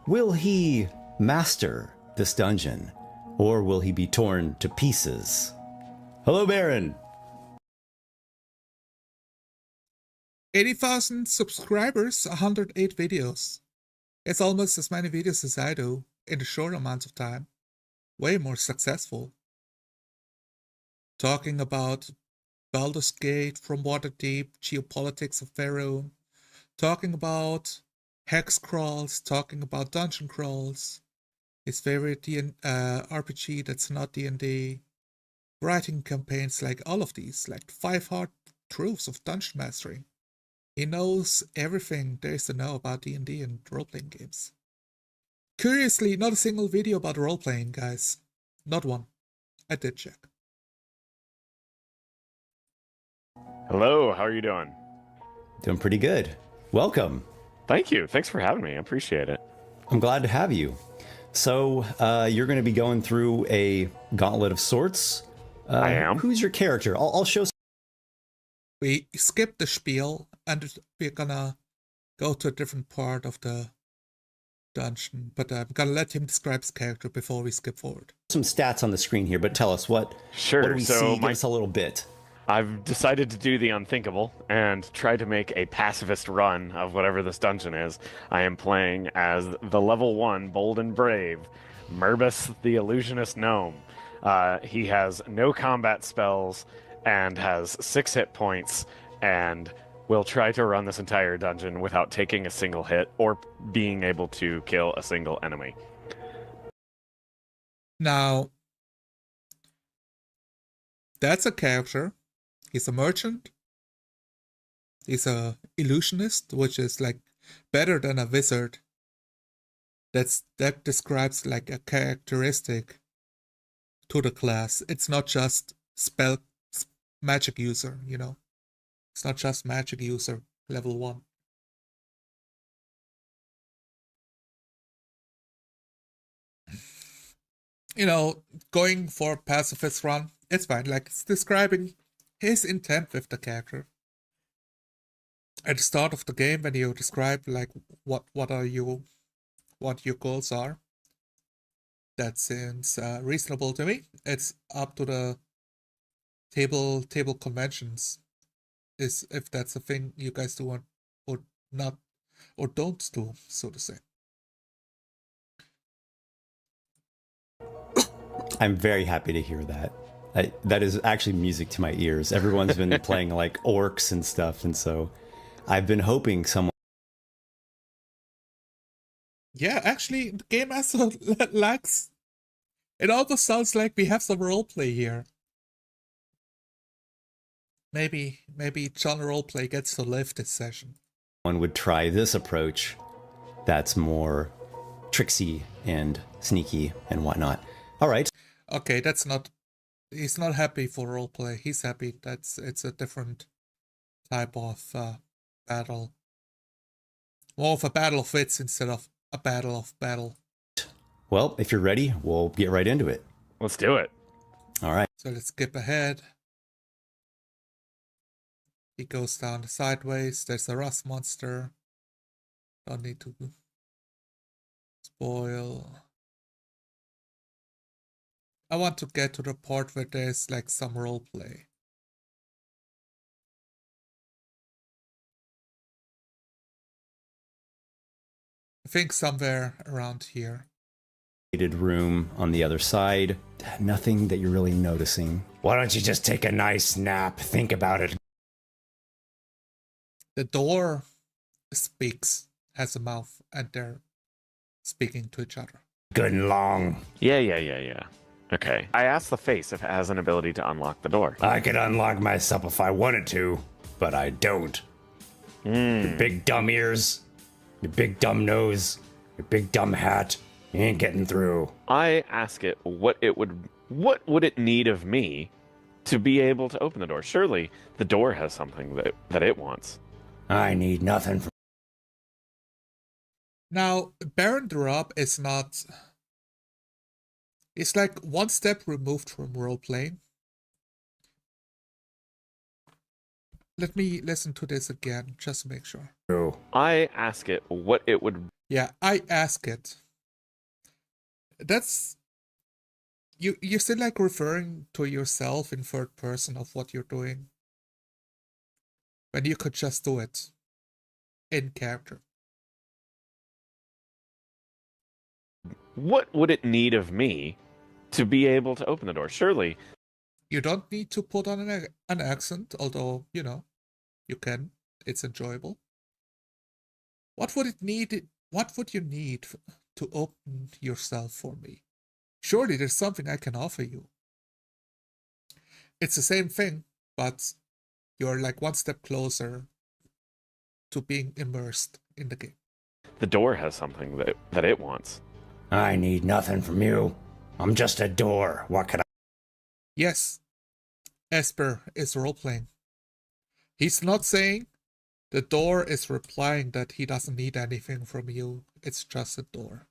Will he master this dungeon, or will he be torn to pieces? Hello, Baron. 80,000 subscribers, 108 videos. It's almost as many videos as I do in a short amount of time. Way more successful. Talking about Baldur's Gate, From Waterdeep, geopolitics of Faerun. Talking about hex crawls, talking about dungeon crawls. His favorite RPG that's not D&D. Writing campaigns like all of these, like 5 hard truths of dungeon mastering. He knows everything there is to know about D&D and role-playing games. Curiously, not a single video about role-playing, guys. Not one. I did check. Hello, how are you doing? Doing pretty good. Welcome. Thank you. Thanks for having me. I appreciate it. I'm glad to have you. So, you're going to be going through a gauntlet of sorts. I am. Who's your character? I'll show. We skipped the spiel and we're gonna go to a different part of the dungeon, but I'm gonna let him describe his character before we skip forward. Some stats on the screen here, but tell us what do we see? Give us a little bit. I've decided to do the unthinkable and try to make a pacifist run of whatever this dungeon is. I am playing as the level 1 bold and brave Merbus the illusionist gnome. He has no combat spells and has 6 hit points, and will try to run this entire dungeon without taking a single hit or being able to kill a single enemy. Now, that's a character. He's a merchant. He's a illusionist, which is like better than a wizard. That describes like a characteristic to the class. It's not just magic user, you know. It's not just magic user level 1. You know, going for pacifist run, it's fine. Like, it's describing his intent with the character. At the start of the game, when you describe like what your goals are, that seems reasonable to me. It's up to the table conventions, is if that's a thing you guys do or not, or don't do, so to say. I'm very happy to hear that. That is actually music to my ears. Everyone's been playing like orcs and stuff, and so I've been hoping someone. Yeah, actually, the game also lacks. It almost sounds like we have some roleplay here. Maybe John Roleplay gets to live this session. One would try this approach that's more tricksy and sneaky and whatnot. All right. Okay, that's not. He's not happy for roleplay. He's happy it's a different type of battle. More of a battle of wits instead of a battle of battle. Well, if you're ready, we'll get right into it. Let's do it. All right. So let's skip ahead. He goes down the sideways. There's a rust monster. Don't need to spoil. I want to get to the part where there's like some roleplay. I think somewhere around here. Room on the other side. Nothing that you're really noticing. Why don't you just take a nice nap? Think about it. The door speaks, has a mouth, and they're speaking to each other. Good and long. Yeah. Okay. I asked the face if it has an ability to unlock the door. I could unlock myself if I wanted to, but I don't. Your big dumb ears, your big dumb nose, your big dumb hat. You ain't getting through. I ask it what would it need of me to be able to open the door? Surely the door has something that it wants. I need nothing from. Now, Baron Drop is not. It's like one step removed from roleplaying. Let me listen to this again, just to make sure. I ask it what it would. Yeah, I ask it. That's. You're still like referring to yourself in third person of what you're doing. when you could just do it in character? What would it need of me to be able to open the door? Surely. You don't need to put on an accent, although, you know, you can. It's enjoyable. What would it need? What would you need to open yourself for me? Surely there's something I can offer you. It's the same thing, but you're like one step closer to being immersed in the game. The door has something that it wants. I need nothing from you. I'm just a door. What could I? Yes, Esper is role-playing. He's not saying. The door is replying that he doesn't need anything from you. It's just a door.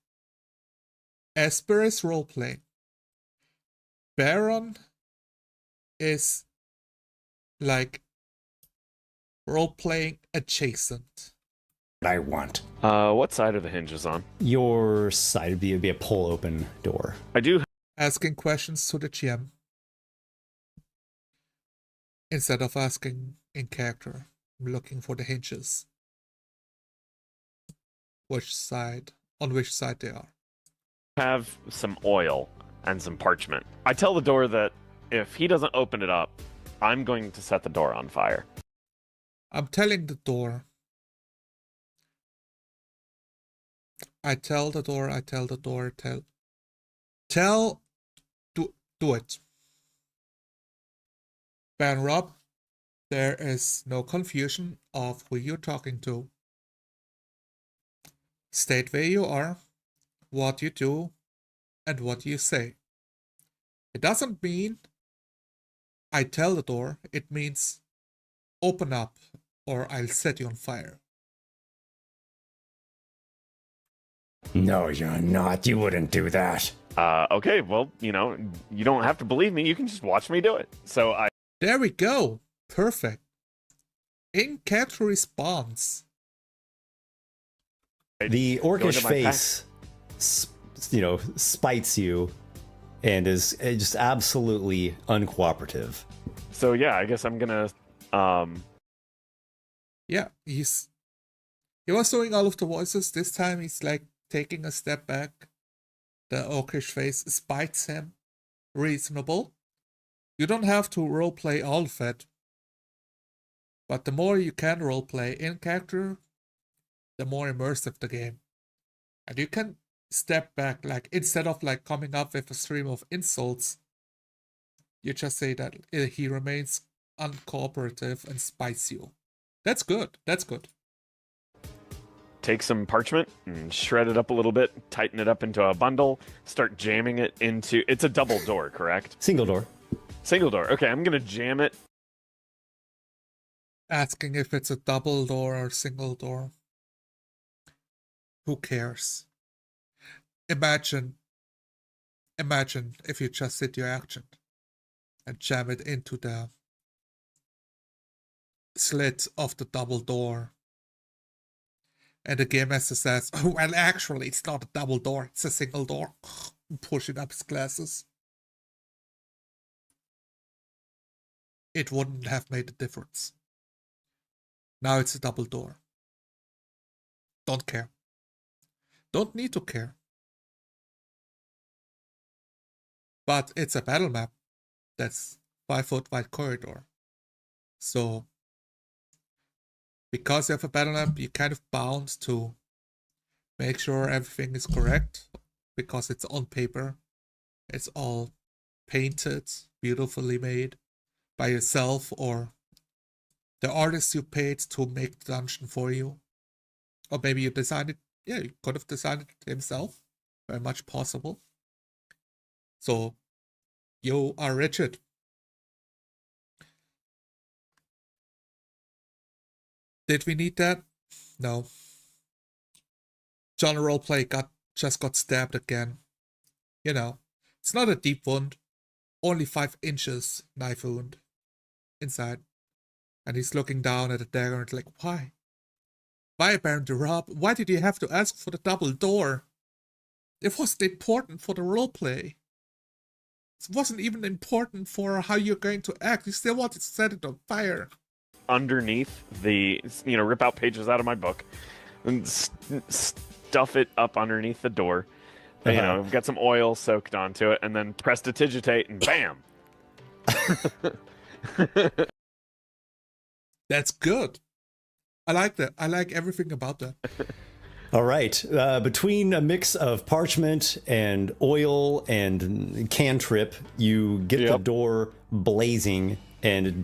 Esper is role-playing. Baron is like role-playing adjacent. I want. What side are the hinges on? Your side would be a pull open door. I do. Asking questions to the GM instead of asking in character. I'm looking for the hinges. On which side they are. Have some oil and some parchment. I tell the door that if he doesn't open it up, I'm going to set the door on fire. I'm telling the door. I tell the door, do it. Baron Rob, there is no confusion of who you're talking to. State where you are, what you do, and what you say. It doesn't mean I tell the door, it means open up or I'll set you on fire. No, you're not. You wouldn't do that. Okay, well, you know, you don't have to believe me. You can just watch me do it. So I. There we go. Perfect. In-character response. The Go orcish into my face, spites you, and is just absolutely uncooperative. So yeah, I guess I'm gonna. Yeah, he was doing all of the voices. This time he's like taking a step back. The orcish face spites him. Reasonable. You don't have to roleplay all of it. But the more you can roleplay in character, the more immersive the game. And you can step back, like instead of like coming up with a stream of insults, you just say that he remains uncooperative and spites you. That's good. That's good. Take some parchment and shred it up a little bit, tighten it up into a bundle, start jamming it into. It's a double door, correct? Single door. Single door. Okay, I'm gonna jam it. Asking if it's a double door or single door. Who cares? Imagine if you just hit your action and jam it into the slit of the double door. And the game master says, oh, well, actually, it's not a double door, it's a single door. Pushing up his glasses. It wouldn't have made a difference. Now it's a double door. Don't care. Don't need to care. But it's a battle map that's 5-foot wide corridor. So, because you have a battle map, you're kind of bound to make sure everything is correct. Because it's on paper. It's all painted, beautifully made by yourself or the artist you paid to make the dungeon for you. Or maybe you designed it. Yeah, you could have designed it himself. Very much possible. So, you are Richard. Did we need that? No. John Roleplay just got stabbed again. You know, it's not a deep wound. Only 5 inches knife wound inside. And he's looking down at the dagger and like, why? Why, Baron de Rob? Why did you have to ask for the double door? It wasn't important for the roleplay. It wasn't even important for how you're going to act. You still wanted to set it on fire. underneath the, rip out pages out of my book and stuff it up underneath the door. Get some oil soaked onto it, and then prestidigitate, and bam. That's good. I like that. I like everything about that. All right. Between a mix of parchment and oil and cantrip, you get the door blazing and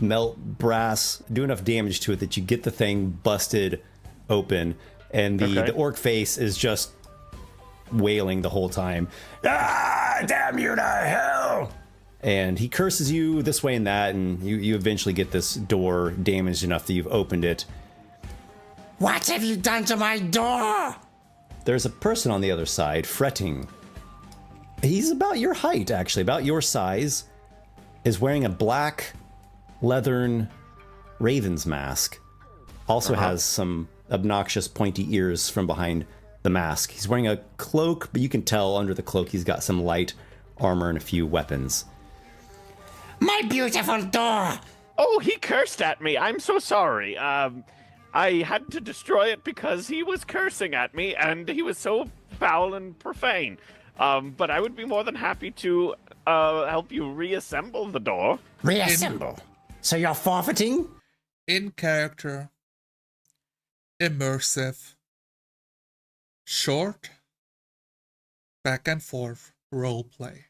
melt brass, do enough damage to it that you get the thing busted open. And the orc face is just wailing the whole time. Ah, damn you to hell! And he curses you this way and that, and you eventually get this door damaged enough that you've opened it. What have you done to my door? There's a person on the other side fretting. He's about your height, actually, about your size, is wearing a black leathern raven's mask. Also has some obnoxious pointy ears from behind the mask. He's wearing a cloak, but you can tell under the cloak he's got some light armor and a few weapons. My beautiful door! Oh, he cursed at me. I'm so sorry. I had to destroy it because he was cursing at me, and he was so foul and profane. But I would be more than happy to help you reassemble the door. Reassemble? So you're forfeiting? In character, immersive, short, back and forth role play.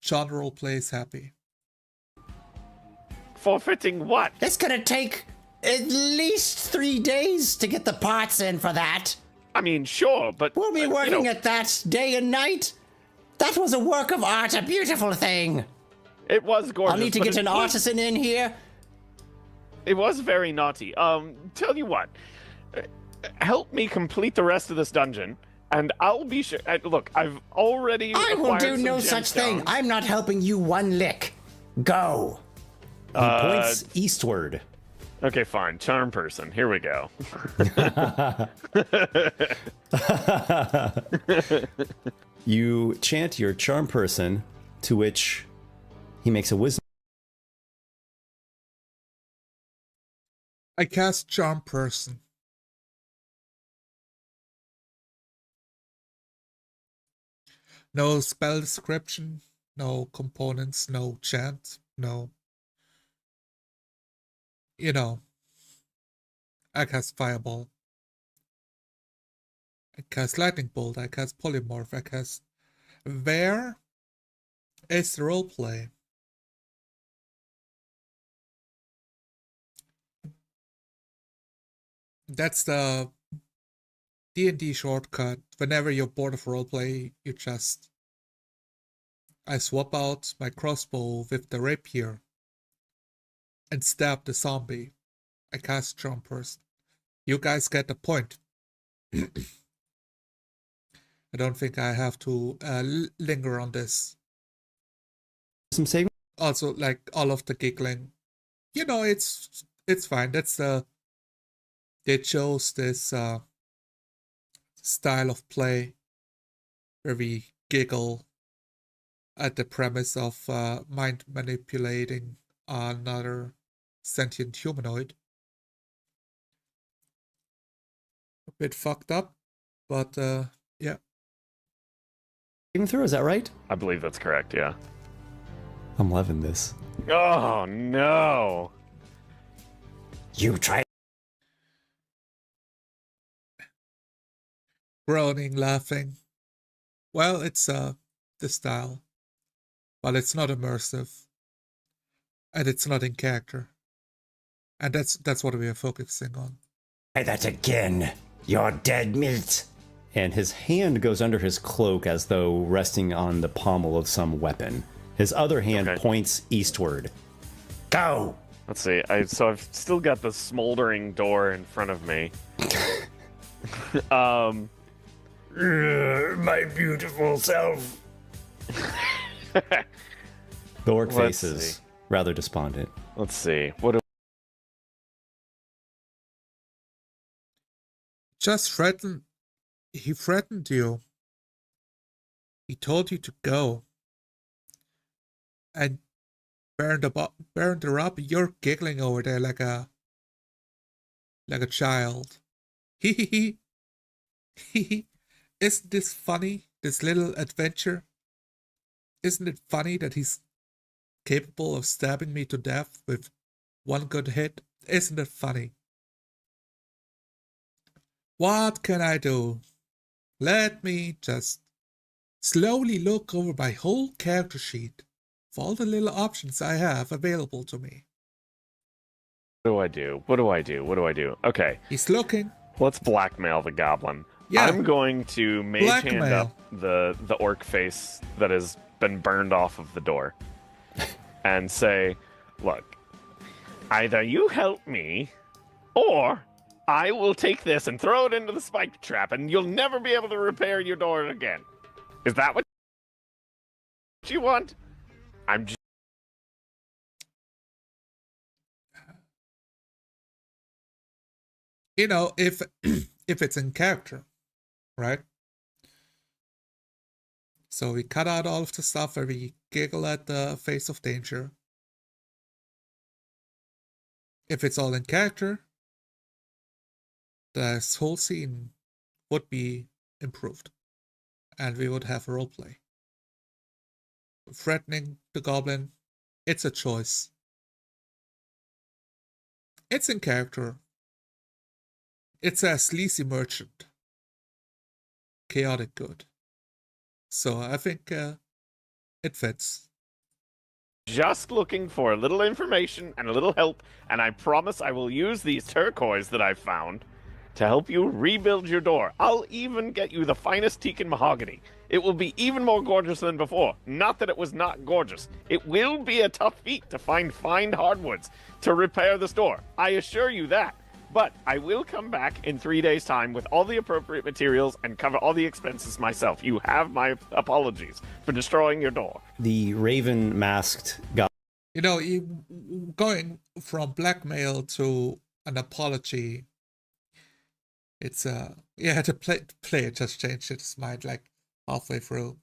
John Roleplay is happy. Forfeiting what? It's gonna take at least 3 days to get the parts in for that. I mean, sure, but... We'll be working at that day and night. That was a work of art, a beautiful thing. It was gorgeous. I'll need to get an artisan in here. It was very naughty. Tell you what. Help me complete the rest of this dungeon, and I'll be sure... Look, I've already I will acquired do some no such thing. gemstones. I'm not helping you one lick. Go. He points eastward. Okay, fine. Charm person. Here we go. You chant your charm person, to which he makes a wisdom. I cast Charm Person. No spell description, no components, no chant, no. I cast Fireball. I cast Lightning Bolt. I cast Polymorph. I cast. Where is the roleplay? That's the D&D shortcut. Whenever you're bored of roleplay, I swap out my crossbow with the rapier and stab the zombie. I cast Charm Person. You guys get the point. I don't think I have to linger on this. Some saving. Also, like all of the giggling, it's fine. They chose this style of play where we giggle at the premise of mind manipulating another sentient humanoid. A bit fucked up, but yeah. Saving throw, is that right? I believe that's correct, yeah. I'm loving this. Oh, no. You try. Groaning, laughing. Well, it's the style, but it's not immersive, and it's not in character, and that's what we are focusing on. Try that again. You're dead meat. And his hand goes under his cloak as though resting on the pommel of some weapon. His other hand points eastward. Go. Let's see. So I've still got the smoldering door in front of me. My beautiful self. The orc Let's face is see. rather despondent. Let's see. What do Just threatened. He threatened you. He told you to go. And burned her up. You're giggling over there like a child. Hee hee hee. Hee hee. Isn't this funny? This little adventure? Isn't it funny that he's capable of stabbing me to death with one good hit? Isn't it funny? What can I do? Let me just slowly look over my whole character sheet for all the little options I have available to me. What do I do? What do I do? What do I do? Okay, He's looking. let's blackmail the goblin. Yeah. I'm going to mage hand Blackmail. up the orc face that has been burned off of the door and say, look, either you help me or I will take this and throw it into the spike trap and you'll never be able to repair your door again. Is that what you want? I'm just... You know, if if it's in character, right? So we cut out all of the stuff where we giggle at the face of danger. If it's all in character, this whole scene would be improved. And we would have roleplay. Threatening the goblin, it's a choice. It's in character. It's a sleazy merchant. Chaotic good. So I think it fits. just looking for a little information and a little help, and I promise I will use these turquoise that I've found to help you rebuild your door. I'll even get you the finest teak and mahogany. It will be even more gorgeous than before. Not that it was not gorgeous. It will be a tough feat to find fine hardwoods to repair this door. I assure you that. But I will come back in 3 days' time with all the appropriate materials and cover all the expenses myself. You have my apologies for destroying your door. The raven masked goblin. You know, going from blackmail to an apology, it's yeah, the player just changed his mind like halfway through.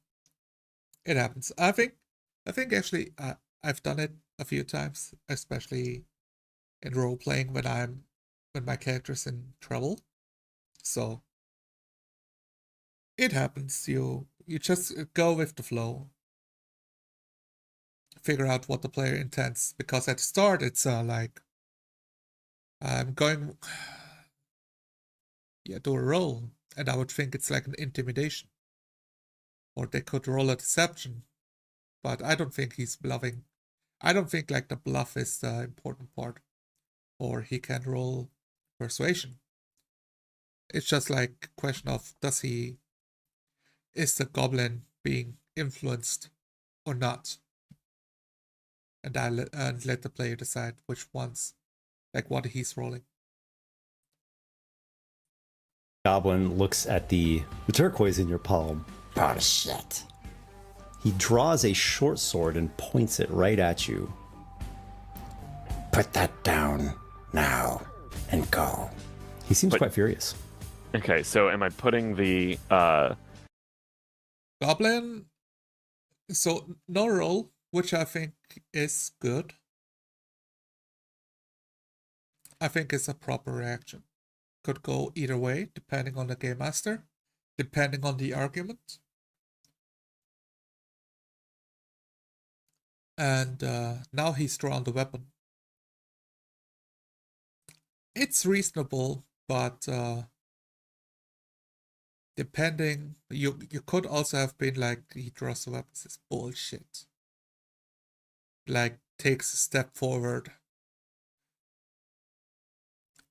It happens. I think actually I've done it a few times, especially in role playing when my character's in trouble. So it happens. You just go with the flow. Figure out what the player intends, because at the start it's like I'm going do a roll, and I would think it's like an intimidation. Or they could roll a deception. But I don't think he's bluffing. I don't think like the bluff is the important part. Or he can roll persuasion. It's just like a question of is the goblin being influenced or not? And let the player decide which ones, like what he's rolling. Goblin looks at the turquoise in your palm. Bullshit. He draws a short sword and points it right at you. Put that down now and go. He seems quite furious. Okay, so am I putting the Goblin, so no roll, which I think is good. I think it's a proper reaction. Could go either way, depending on the game master, depending on the argument. And now he's drawn the weapon. It's reasonable, but depending, you could also have been like, he draws the weapons, it's bullshit. Like, takes a step forward.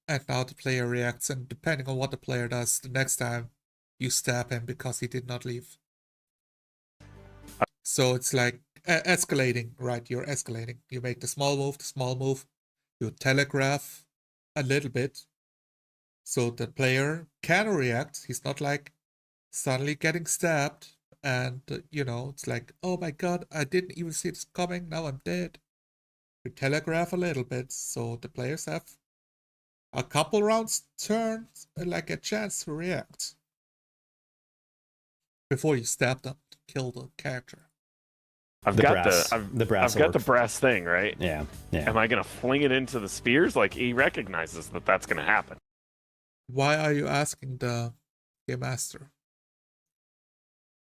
And now the player reacts, and depending on what the player does, the next time you stab him because he did not leave. So it's like escalating, right? You're escalating. You make the small move, you telegraph a little bit, so the player can react. He's not like suddenly getting stabbed, and it's like, oh my god, I didn't even see this coming, now I'm dead. You telegraph a little bit, so the players have a couple rounds turns, like a chance to react before you stab them to kill the character. I've The got brass- the brass I've got the orc. brass thing, right? Yeah, yeah. Am I gonna fling it into the spears? Like he recognizes that that's gonna happen. Why are you asking the game master?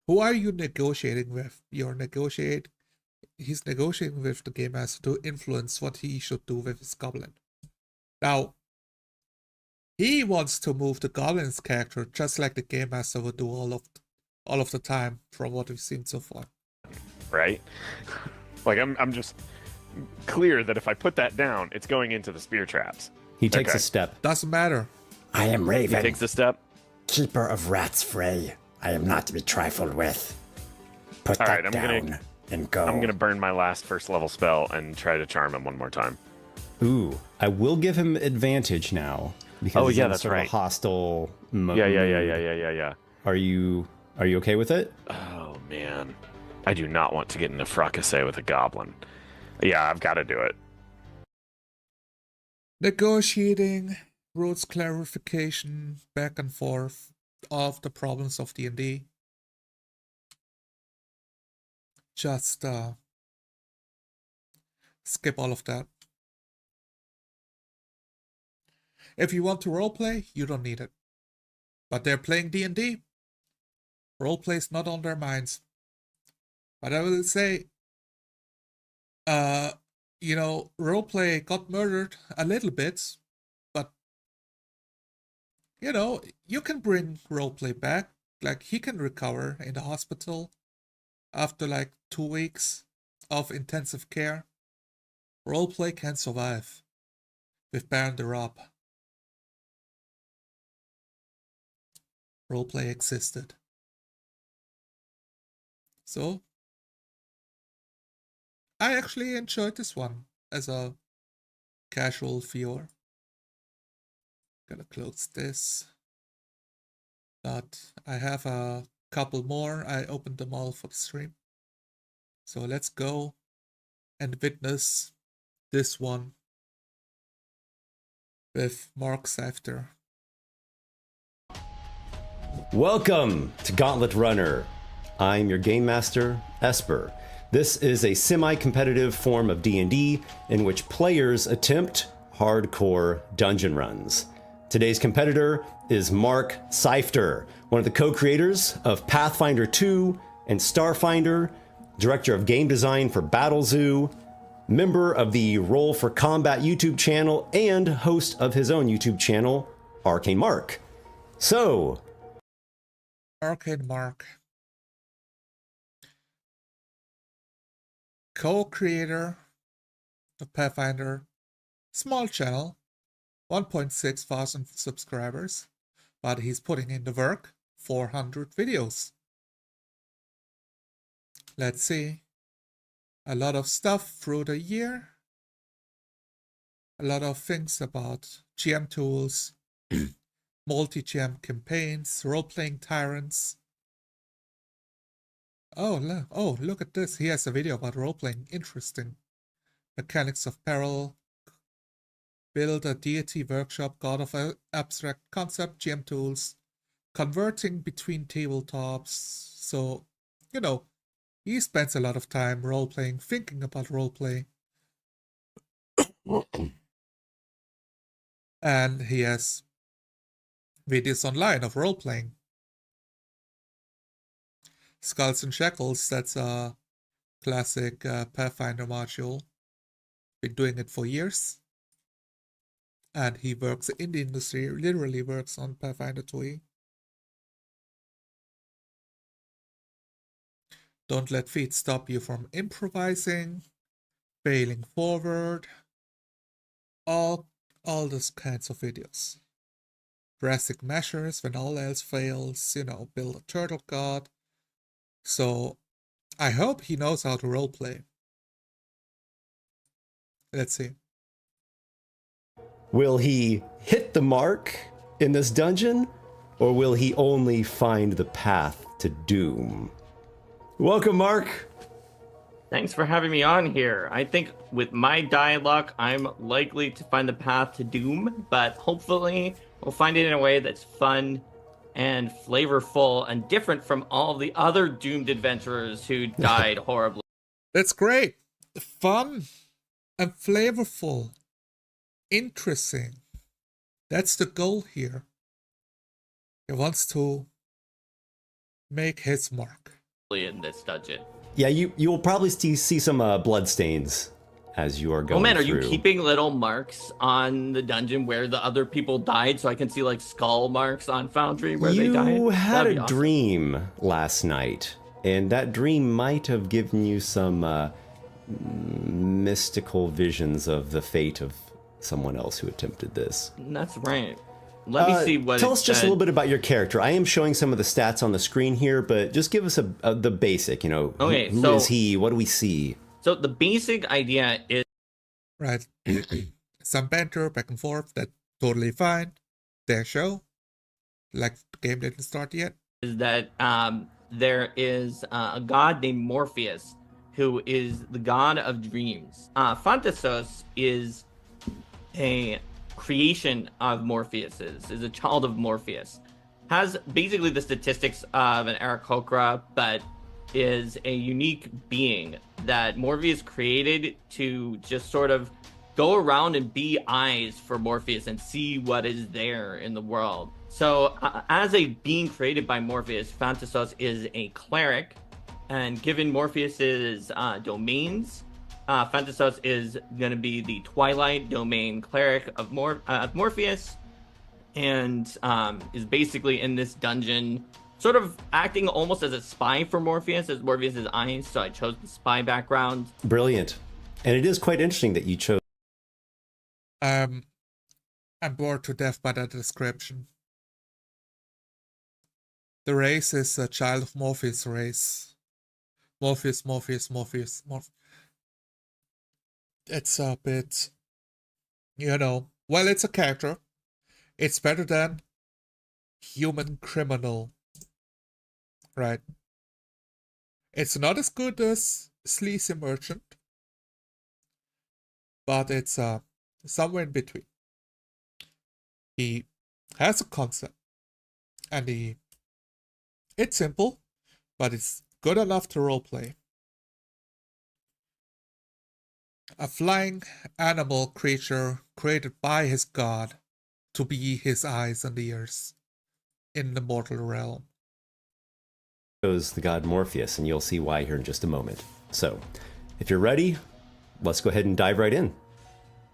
Who are you negotiating with? He's negotiating with the game master to influence what he should do with his goblin. Now, he wants to move the goblin's character just like the game master would do all of the time from what we've seen so far. Right? Like I'm just clear that if I put that down, it's going into the spear traps. He takes Okay. a step. Doesn't matter. I am He Raven, takes the step. keeper of rats Frey. I am not to be trifled with. Put All that right, I'm down gonna- and go. I'm gonna burn my last first level spell and try to charm him one more time. Ooh, I will give him advantage now because Oh, he's yeah, in that's sort of right. a hostile mode. Yeah. Are you okay with it? Oh man, I do not want to get in a fracas with a goblin. Yeah, I've got to do it. Negotiating, rules clarification, back and forth of the problems of D&D. Just skip all of that. If you want to roleplay, you don't need it. But they're playing D&D. Roleplay is not on their minds. But I will say, roleplay got murdered a little bit, but you can bring roleplay back. Like he can recover in the hospital after like 2 weeks of intensive care. Roleplay can survive with Baron the Rob. Roleplay existed. So I actually enjoyed this one as a casual viewer. Gonna close this. But I have a couple more. I opened them all for the stream. So let's go and witness this one with Mark Safter. Welcome to Gauntlet Runner. I'm your game master, Esper. This is a semi-competitive form of D&D in which players attempt hardcore dungeon runs. Today's competitor is Mark Safter, one of the co-creators of Pathfinder 2 and Starfinder, director of game design for Battlezoo, member of the Roll for Combat YouTube channel, and host of his own YouTube channel, Arcane Mark. So, Arcane Mark. Co-creator of Pathfinder. Small channel. 1.6 thousand subscribers. But he's putting in the work. 400 videos. Let's see. A lot of stuff through the year. A lot of things about GM tools. Multi-GM campaigns. Role-playing tyrants. Oh, look at this. He has a video about role-playing. Interesting. Mechanics of Peril. Build a deity workshop. God of Abstract Concept. GM tools. Converting between tabletops. So, he spends a lot of time role-playing, thinking about role-play. And he has videos online of role-playing. Skulls and Shackles, that's a classic Pathfinder module. Been doing it for years. And he works in the industry, literally works on Pathfinder 2e. Don't let feet stop you from improvising, failing forward. All those kinds of videos. Drastic measures when all else fails, build a turtle god. So, I hope he knows how to roleplay. Let's see. will he hit the mark in this dungeon, or will he only find the path to doom? Welcome, Mark. Thanks for having me on here. I think with my dialogue, I'm likely to find the path to doom, but hopefully we'll find it in a way that's fun and flavorful and different from all the other doomed adventurers who died horribly. That's great. Fun and flavorful. Interesting. That's the goal here. He wants to make his mark. In this dungeon. Yeah, you will probably see some blood stains as you are going Oh man, are through. you keeping little marks on the dungeon where the other people died, so I can see like skull marks on Foundry where they died? You had That'd a be awesome. dream last night, and that dream might have given you some mystical visions of the fate of someone else who attempted this. That's right. Let me see what. Tell it us just a said. little bit about your character. I am showing some of the stats on the screen here, but just give us the basic. You know, Okay, who so- is he? What do we see? So the basic idea is Right. Some banter back and forth. That's totally fine. Their show. Like the game didn't start yet. that there is a god named Morpheus who is the god of dreams. Phantasos is a creation of Morpheus's, is a child of Morpheus. Has basically the statistics of an Aarakocra, but is a unique being that Morpheus created to just sort of go around and be eyes for Morpheus and see what is there in the world. So, as a being created by Morpheus, Phantasos is a cleric, and given Morpheus's domains, Phantasos is going to be the Twilight domain cleric of Morpheus, and is basically in this dungeon, sort of acting almost as a spy for Morpheus, as Morpheus's eyes. So I chose the spy background. Brilliant, and it is quite interesting that you chose. I'm bored to death by that description. The race is a child of Morpheus race. Morpheus. It's a bit, well, it's a character. It's better than human criminal. Right. It's not as good as Sleazy Merchant, but it's somewhere in between. He has a concept, and it's simple, but it's good enough to roleplay. A flying animal creature created by his god to be his eyes and ears in the mortal realm. Chose the god Morpheus, and you'll see why here in just a moment. So, if you're ready, let's go ahead and dive right in.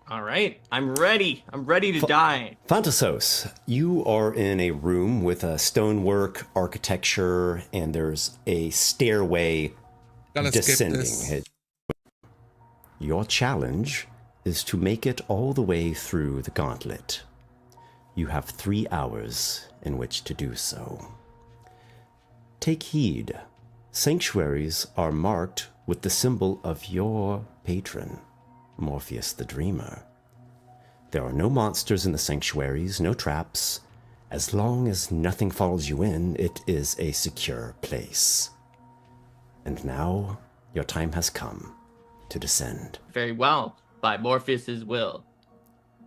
All right, I'm ready. I'm ready to die. Phantasos, you are in a room with a stonework architecture, and there's a stairway Gonna skip descending. this. Your challenge is to make it all the way through the gauntlet. You have 3 hours in which to do so. Take heed. Sanctuaries are marked with the symbol of your patron, Morpheus the Dreamer. There are no monsters in the sanctuaries, no traps. As long as nothing follows you in, it is a secure place. And now, your time has come to descend. Very well, by Morpheus's will.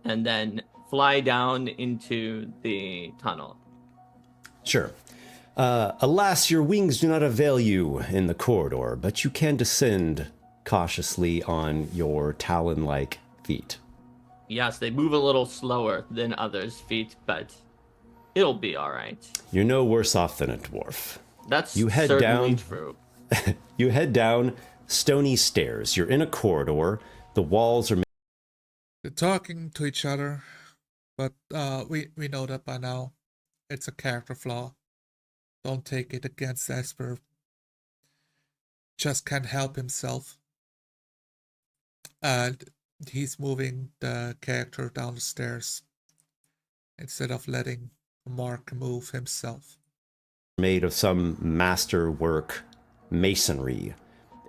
And then fly down into the tunnel. Sure. Alas, your wings do not avail you in the corridor, but you can descend cautiously on your talon-like feet. Yes, they move a little slower than others' feet, but it'll be all right. You're no worse off than a dwarf. That's You head certainly down. true. You head down stony stairs. You're in a corridor. The walls are They're talking to each other, but we know that by now. It's a character flaw. Don't take it against Esper. Just can't help himself. And he's moving the character down the stairs instead of letting Mark move himself. made of some masterwork masonry.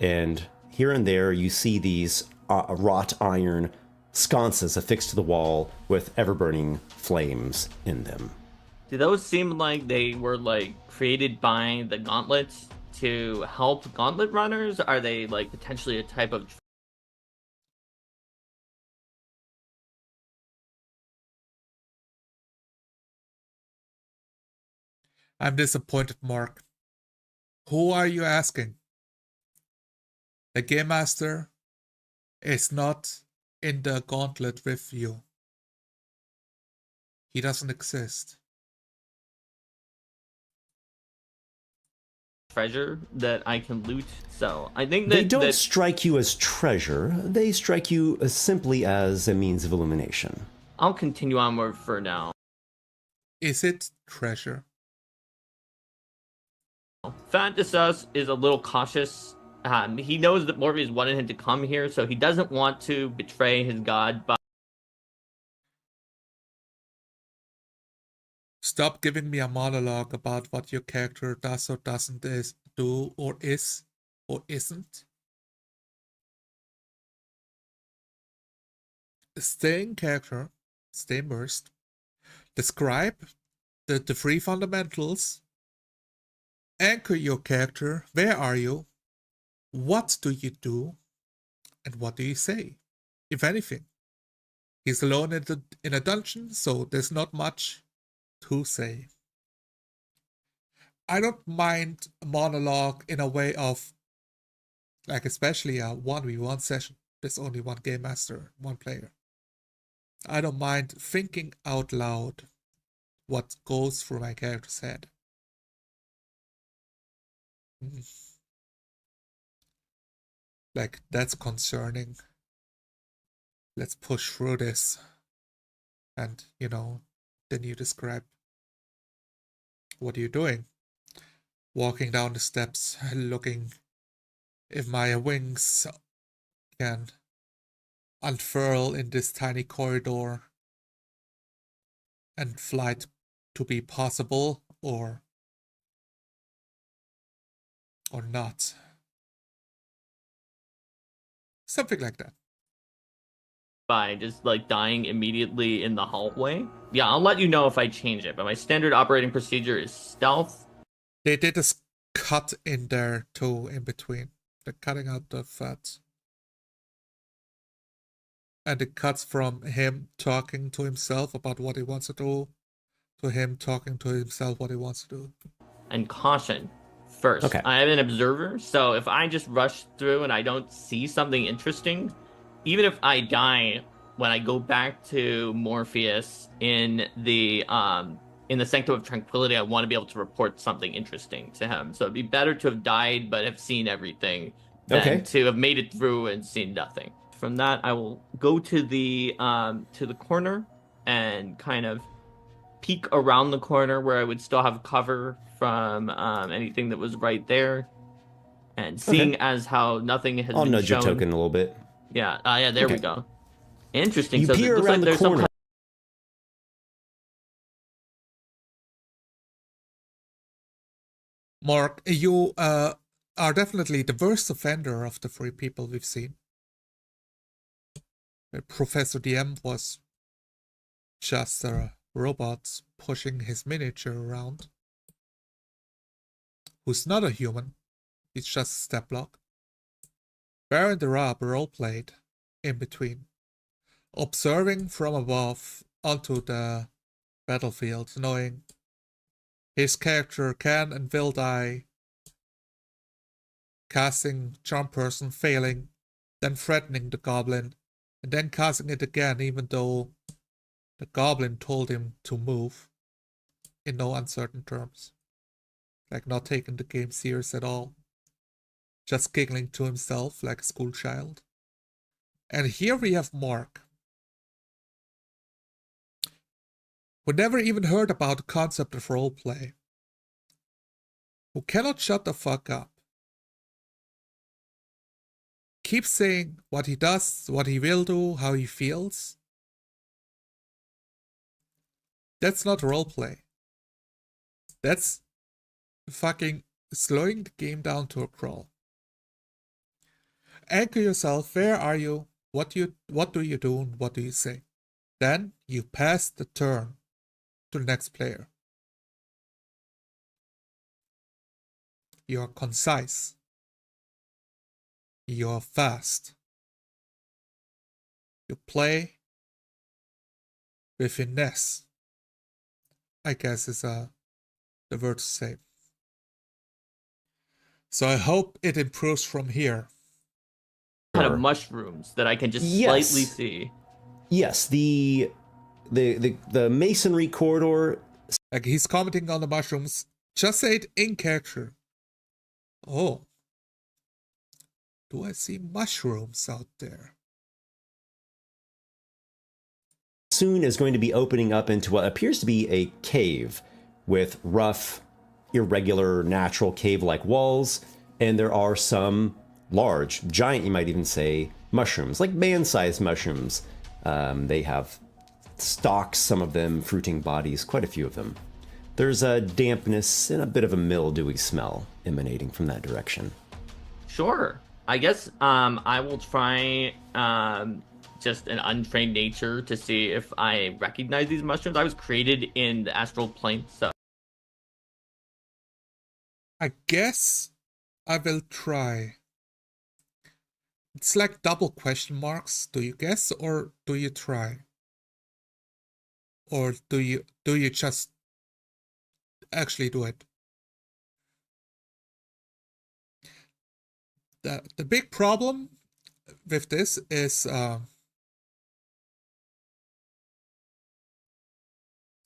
And here and there you see these wrought iron sconces affixed to the wall with ever-burning flames in them. Do those seem like they were like created by the gauntlets to help gauntlet runners? Are they like potentially a type of I'm disappointed, Mark. Who are you asking? The Game Master is not in the gauntlet with you. He doesn't exist. Treasure that I can loot. So I think They that don't strike you as treasure. They strike you as simply as a means of illumination. I'll continue onward for now. Is it treasure? Fantasus is a little cautious. He knows that Morpheus wanted him to come here, so he doesn't want to betray his god. But Stop giving me a monologue about what your character does or doesn't do or is or isn't. Stay in character, stay immersed. Describe the three fundamentals. Anchor your character. Where are you? What do you do? And what do you say? If anything. He's alone in a dungeon, so there's not much to say. I don't mind a monologue in a way of, like, especially a 1v1 session. There's only one game master, one player. I don't mind thinking out loud what goes through my character's head. Like, that's concerning. Let's push through this. And, then you describe what are you doing? Walking down the steps, looking if my wings can unfurl in this tiny corridor and flight to be possible or not. Something like that. by just like dying immediately in the hallway. Yeah, I'll let you know if I change it, but my standard operating procedure is stealth. They did a cut in there too, in between. They're cutting out the fat. And it cuts from him talking to himself about what he wants to do to him talking to himself what he wants to do. And caution first. Okay. I am an observer, so if I just rush through and I don't see something interesting, even if I die when I go back to Morpheus in the Sanctum of Tranquility, I want to be able to report something interesting to him. So it'd be better to have died but have seen everything than to have made it through and seen nothing. From that, I will go to the corner and kind of peek around the corner where I would still have cover from anything that was right there. And seeing as how nothing has I'll been nudge shown. your token a little bit. Yeah, there we go. Interesting. You So peer it looks around like the there's some corner. Mark, you are definitely the worst offender of the three people we've seen. Professor DM was just a robot pushing his miniature around. Who's not a human. He's just a step block. Baron the Rab roleplayed in between. Observing from above onto the battlefield, knowing his character can and will die. Casting Charm Person, failing, then threatening the goblin, and then casting it again even though the goblin told him to move in no uncertain terms. Like not taking the game serious at all. Just giggling to himself like a schoolchild. And here we have Mark, who never even heard about the concept of roleplay. Who cannot shut the fuck up. Keeps saying what he does, what he will do, how he feels. That's not roleplay. That's fucking slowing the game down to a crawl. Anchor yourself. Where are you? What do you do? And what do you say? Then you pass the turn to the next player. You're concise. You're fast. You play with finesse, I guess is the word to say. So I hope it improves from here. kind of mushrooms that I can just Yes. slightly see. Yes, the masonry corridor. Like he's commenting on the mushrooms. Just say it in character. Oh. Do I see mushrooms out there? Soon is going to be opening up into what appears to be a cave with rough, irregular, natural cave-like walls, and there are some large, giant, you might even say, mushrooms, like man-sized mushrooms. They have stalks, some of them fruiting bodies, quite a few of them. There's a dampness and a bit of a mildewy smell emanating from that direction. Sure. I guess I will try just an untrained nature to see if I recognize these mushrooms. I was created in the astral plane, so I guess I will try. It's like double question marks. Do you guess or do you try? Or do you just actually do it? The big problem with this is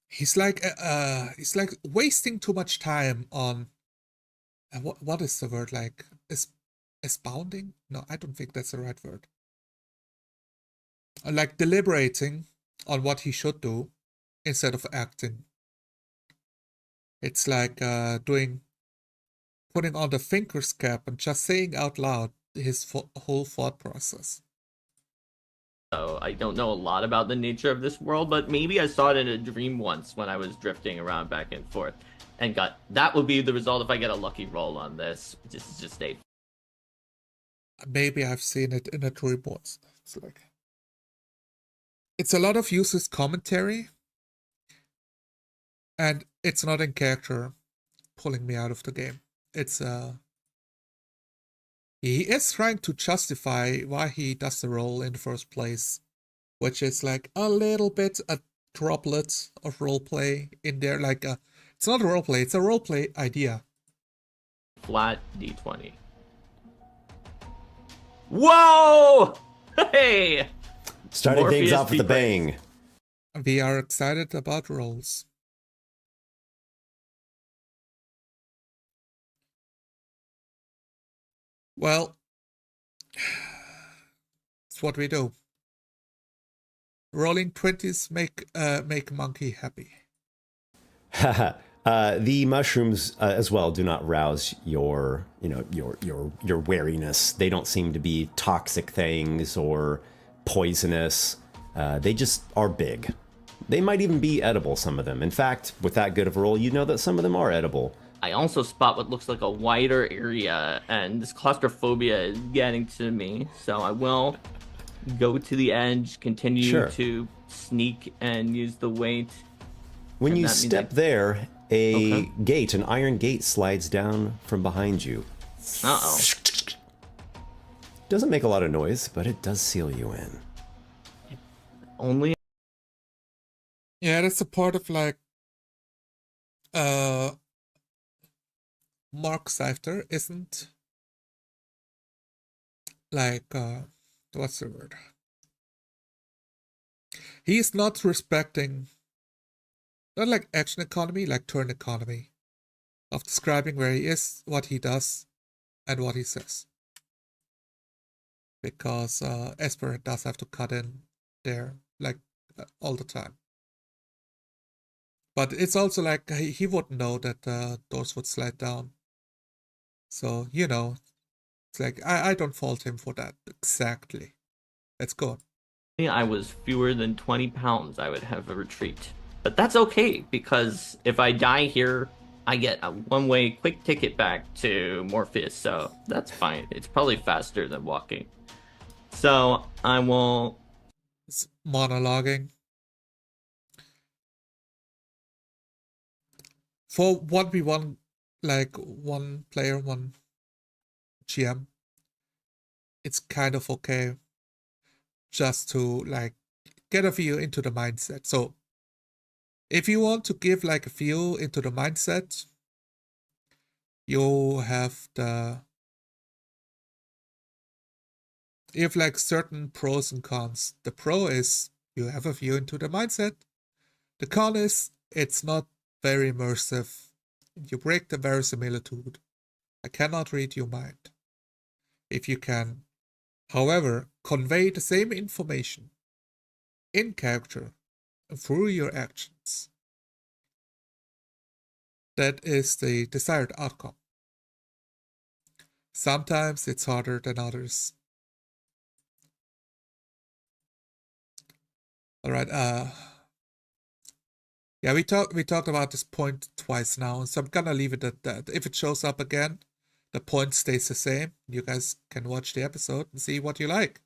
he's like wasting too much time on what is the word, like expounding? No, I don't think that's the right word. Like deliberating on what he should do instead of acting. It's like putting on the thinker's cap and just saying out loud his whole thought process. I don't know a lot about the nature of this world, but maybe I saw it in a dream once when I was drifting around back and forth, and that would be the result if I get a lucky roll on this. This is just a. Maybe I've seen it in a dream once. It's a lot of useless commentary, and it's not in character, pulling me out of the game. It's he is trying to justify why he does the role in the first place, which is like a little bit a droplet of roleplay in there. Like it's not a roleplay, it's a roleplay idea. Flat D20. Whoa! Hey! Starting things off with a bang. We are excited about rolls. Well, it's what we do. Rolling 20s make monkey happy. The mushrooms as well do not rouse your wariness. They don't seem to be toxic things or poisonous. They just are big. They might even be edible, some of them. In fact, with that good of a roll, you know that some of them are edible. I also spot what looks like a wider area, and this claustrophobia is getting to me, so I will go to the edge, continue to sneak and use the weight. When you step there, gate, an iron gate slides down from behind you. Uh-oh. Doesn't make a lot of noise, but it does seal you in. Only. Yeah, that's a part of like Mark Seifter isn't like what's the word? He is not respecting, not like action economy, like turn economy, of describing where he is, what he does, and what he says. Because Esper does have to cut in there like all the time. But it's also like he wouldn't know that doors would slide down. So, you know, it's like I don't fault him for that exactly. Let's go. I was fewer than 20 pounds, I would have a retreat. But that's okay, because if I die here, I get a one-way quick ticket back to Morpheus, so that's fine. It's probably faster than walking. So I will... It's monologuing. For 1v1, like one player, one GM, it's kind of okay just to like get a view into the mindset. So if you want to give like a view into the mindset, you have the you have like certain pros and cons. The pro is you have a view into the mindset. The con is it's not very immersive. You break the verisimilitude. I cannot read your mind. If you can, however, convey the same information in character through your actions, that is the desired outcome. Sometimes it's harder than others. All right. Yeah, we talked about this point twice now, so I'm gonna leave it at that. If it shows up again, the point stays the same. You guys can watch the episode and see what you like,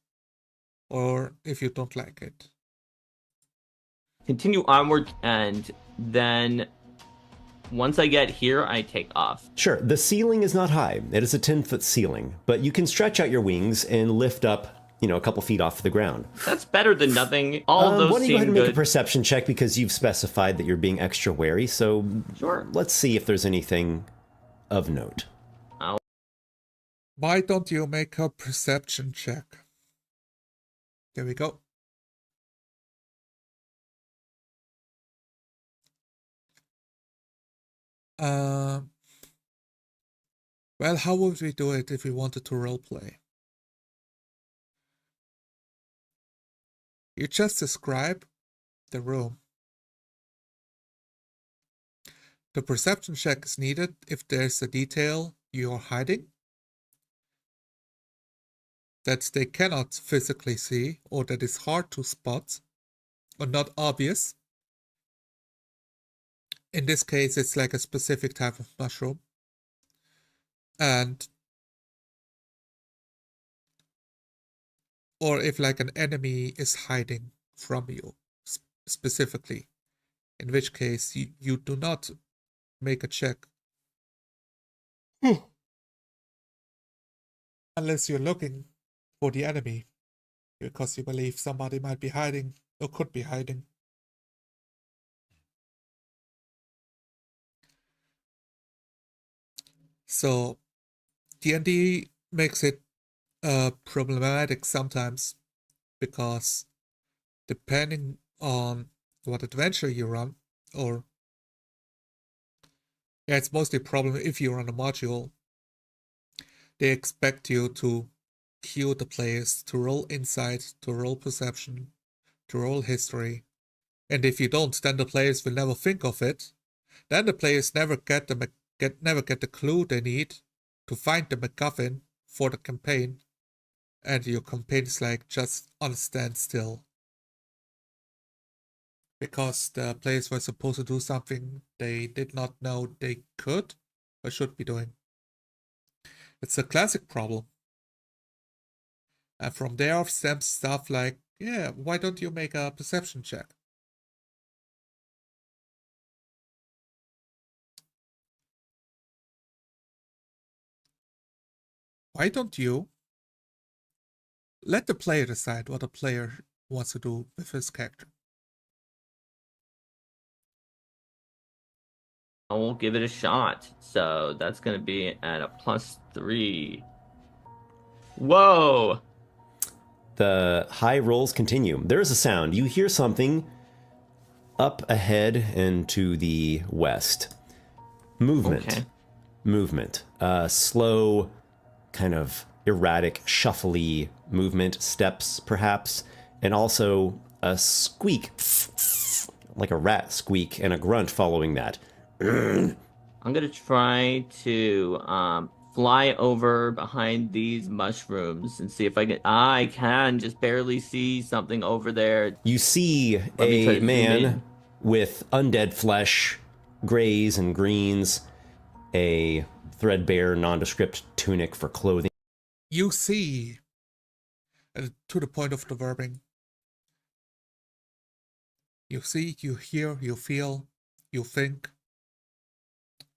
or if you don't like it. Continue onward, and then once I get here, I take off. Sure, the ceiling is not high. It is a 10-foot ceiling, but you can stretch out your wings and lift up, a couple feet off the ground. That's better than nothing. All of those why don't you go ahead seem and make a good. perception check, because you've specified that you're being extra wary, so Sure. let's see if there's anything of note. Why don't you make a perception check? There we go. Well, how would we do it if we wanted to roleplay? You just describe the room. The perception check is needed if there's a detail you're hiding that they cannot physically see, or that is hard to spot or not obvious. In this case, it's like a specific type of mushroom. Or if like an enemy is hiding from you specifically, in which case you do not make a check. Unless you're looking for the enemy, because you believe somebody might be hiding or could be hiding. So D&D makes it problematic sometimes, because depending on what adventure you run, or it's mostly a problem if you run a module, they expect you to cue the players to roll insight, to roll perception, to roll history, and if you don't, then the players will never think of it. Then the players never get the clue they need to find the MacGuffin for the campaign, and your campaign is like just on a standstill, because the players were supposed to do something they did not know they could or should be doing. It's a classic problem. And from there off stems stuff like, yeah, why don't you make a perception check? Why don't you let the player decide what a player wants to do with his character? I will give it a shot. So that's going to be at a +3. Whoa! The high rolls continue. There is a sound. You hear something up ahead and to the west. Movement. Okay. Movement. Slow, kind of erratic, shuffly movement, steps perhaps, and also a squeak, like a rat squeak, and a grunt following that. I'm going to try to fly over behind these mushrooms and see if I can just barely see something over there. You see Let me try a to zoom man in. with undead flesh, grays and greens, a threadbare, nondescript tunic for clothing. You see, to the point of the verbing, you see, you hear, you feel, you think,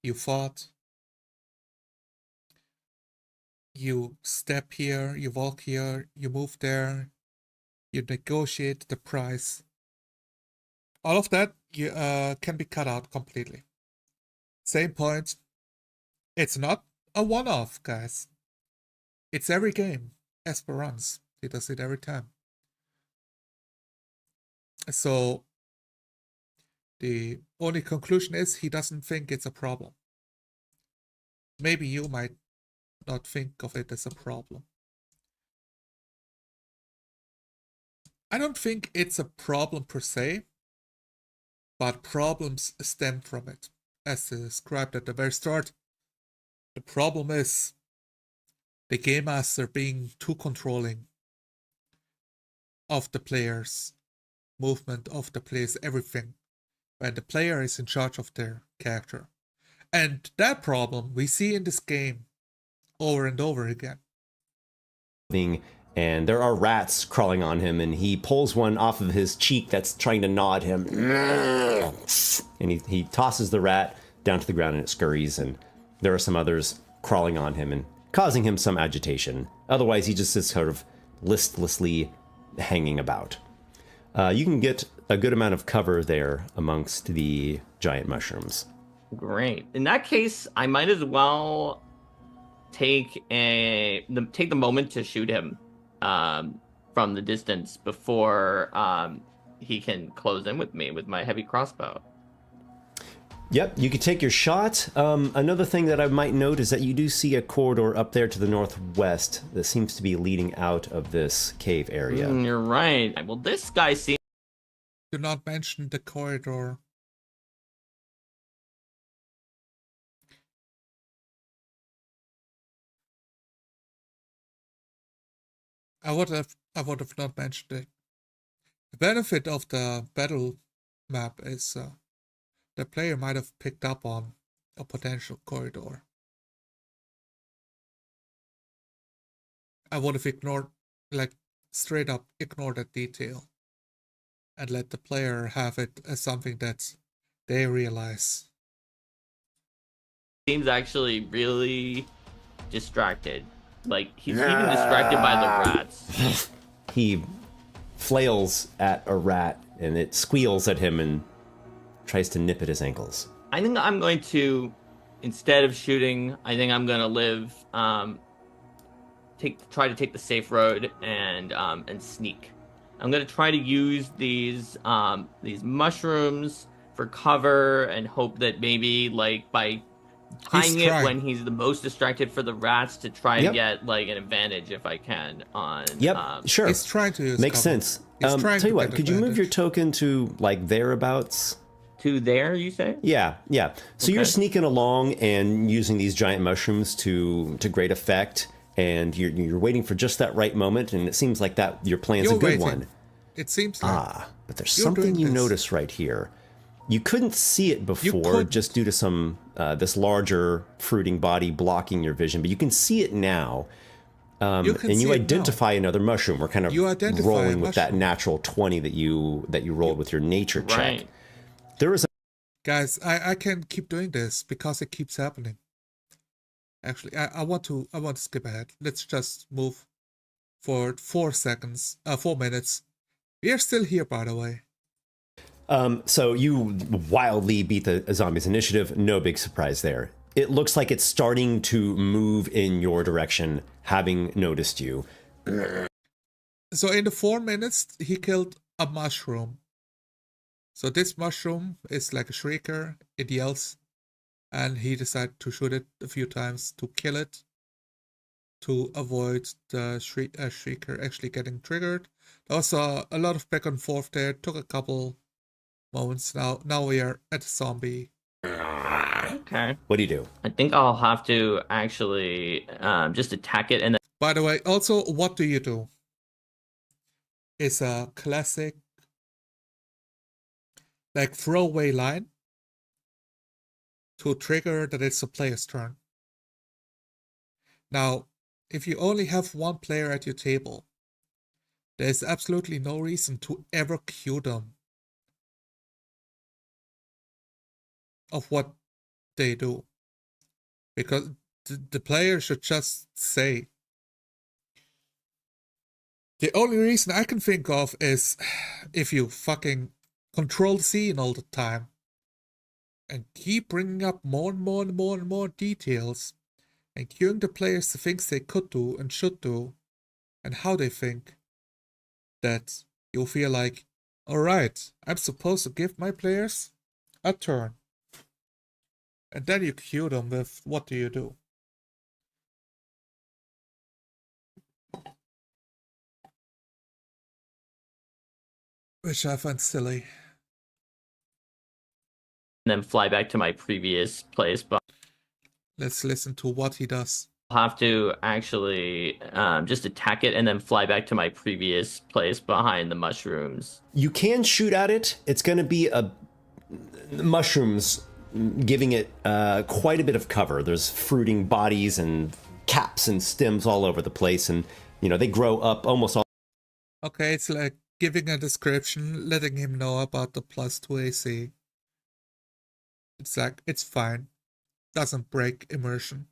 you thought, you step here, you walk here, you move there, you negotiate the price. All of that can be cut out completely. Same point. It's not a one-off, guys. It's every game Esper runs. He does it every time. So the only conclusion is he doesn't think it's a problem. Maybe you might not think of it as a problem. I don't think it's a problem per se, but problems stem from it. As described at the very start, the problem is the game master being too controlling of the players, movement of the players, everything, when the player is in charge of their character. And that problem we see in this game over and over again. And there are rats crawling on him, and he pulls one off of his cheek that's trying to gnaw at him. And he tosses the rat down to the ground, and it scurries, and there are some others crawling on him and causing him some agitation. Otherwise, he just is sort of listlessly hanging about. You can get a good amount of cover there amongst the giant mushrooms. Great. In that case, I might as well take the moment to shoot him from the distance before he can close in with me with my heavy crossbow. Yep, you could take your shot. Another thing that I might note is that you do see a corridor up there to the northwest that seems to be leading out of this cave area. You're right. Well, this guy seems... Do not mention the corridor. I would have not mentioned it. The benefit of the battle map is the player might have picked up on a potential corridor. I would have ignored, like, straight up ignored that detail and let the player have it as something that they realize. Seems actually really distracted. Like, he's even distracted by the rats. He flails at a rat, and it squeals at him and tries to nip at his ankles. I think I'm going to, instead of shooting, I think I'm going to live, try to take the safe road and sneak. I'm going to try to use these mushrooms for cover and hope that maybe, like, by timing it when he's the most distracted for the rats to try to get, like, an advantage if I can on... Sure. He's trying to use Makes cover. sense. He's trying tell you to what, get could you move your advantage. token to, like, thereabouts? To there, you say? Yeah. So you're sneaking along and using these giant mushrooms to great effect, and you're waiting for just that right moment, and it seems like that your plan's a good one. It seems like But there's you're something doing you this. notice right here. You couldn't see it before just due to some this larger fruiting body blocking your vision, but you can see it now. And you identify another mushroom. We're kind of rolling with that natural 20 that you rolled with your nature check. Right. There is a Guys, I can keep doing this because it keeps happening. Actually, I want to skip ahead. Let's just move forward 4 minutes. We are still here, by the way. So you wildly beat the zombies initiative. No big surprise there. It looks like it's starting to move in your direction, having noticed you. So in the 4 minutes, he killed a mushroom. So this mushroom is like a shrieker. It yells, and he decided to shoot it a few times to kill it, to avoid the shrieker actually getting triggered. There was a lot of back and forth there. It took a couple moments. Now we are at a zombie. Okay. What do you do? I think I'll have to actually just attack it and then... By the way, also, what do you do? It's a classic, like, throwaway line to trigger that it's a player's turn. Now, if you only have one player at your table, there's absolutely no reason to ever cue them of what they do. Because the player should just say. The only reason I can think of is if you fucking control the scene all the time and keep bringing up more and more and more and more details and cueing the players the things they could do and should do, and how they think, that you'll feel like, alright, I'm supposed to give my players a turn. And then you cue them with what do you do? Which I find silly. And then fly back to my previous place, but Let's listen to what he does. I'll have to actually just attack it and then fly back to my previous place behind the mushrooms. You can shoot at it. It's going to be mushrooms giving it quite a bit of cover. There's fruiting bodies and caps and stems all over the place, and they grow up almost all. Okay, it's like giving a description, letting him know about the +2 AC. It's like, it's fine. Doesn't break immersion.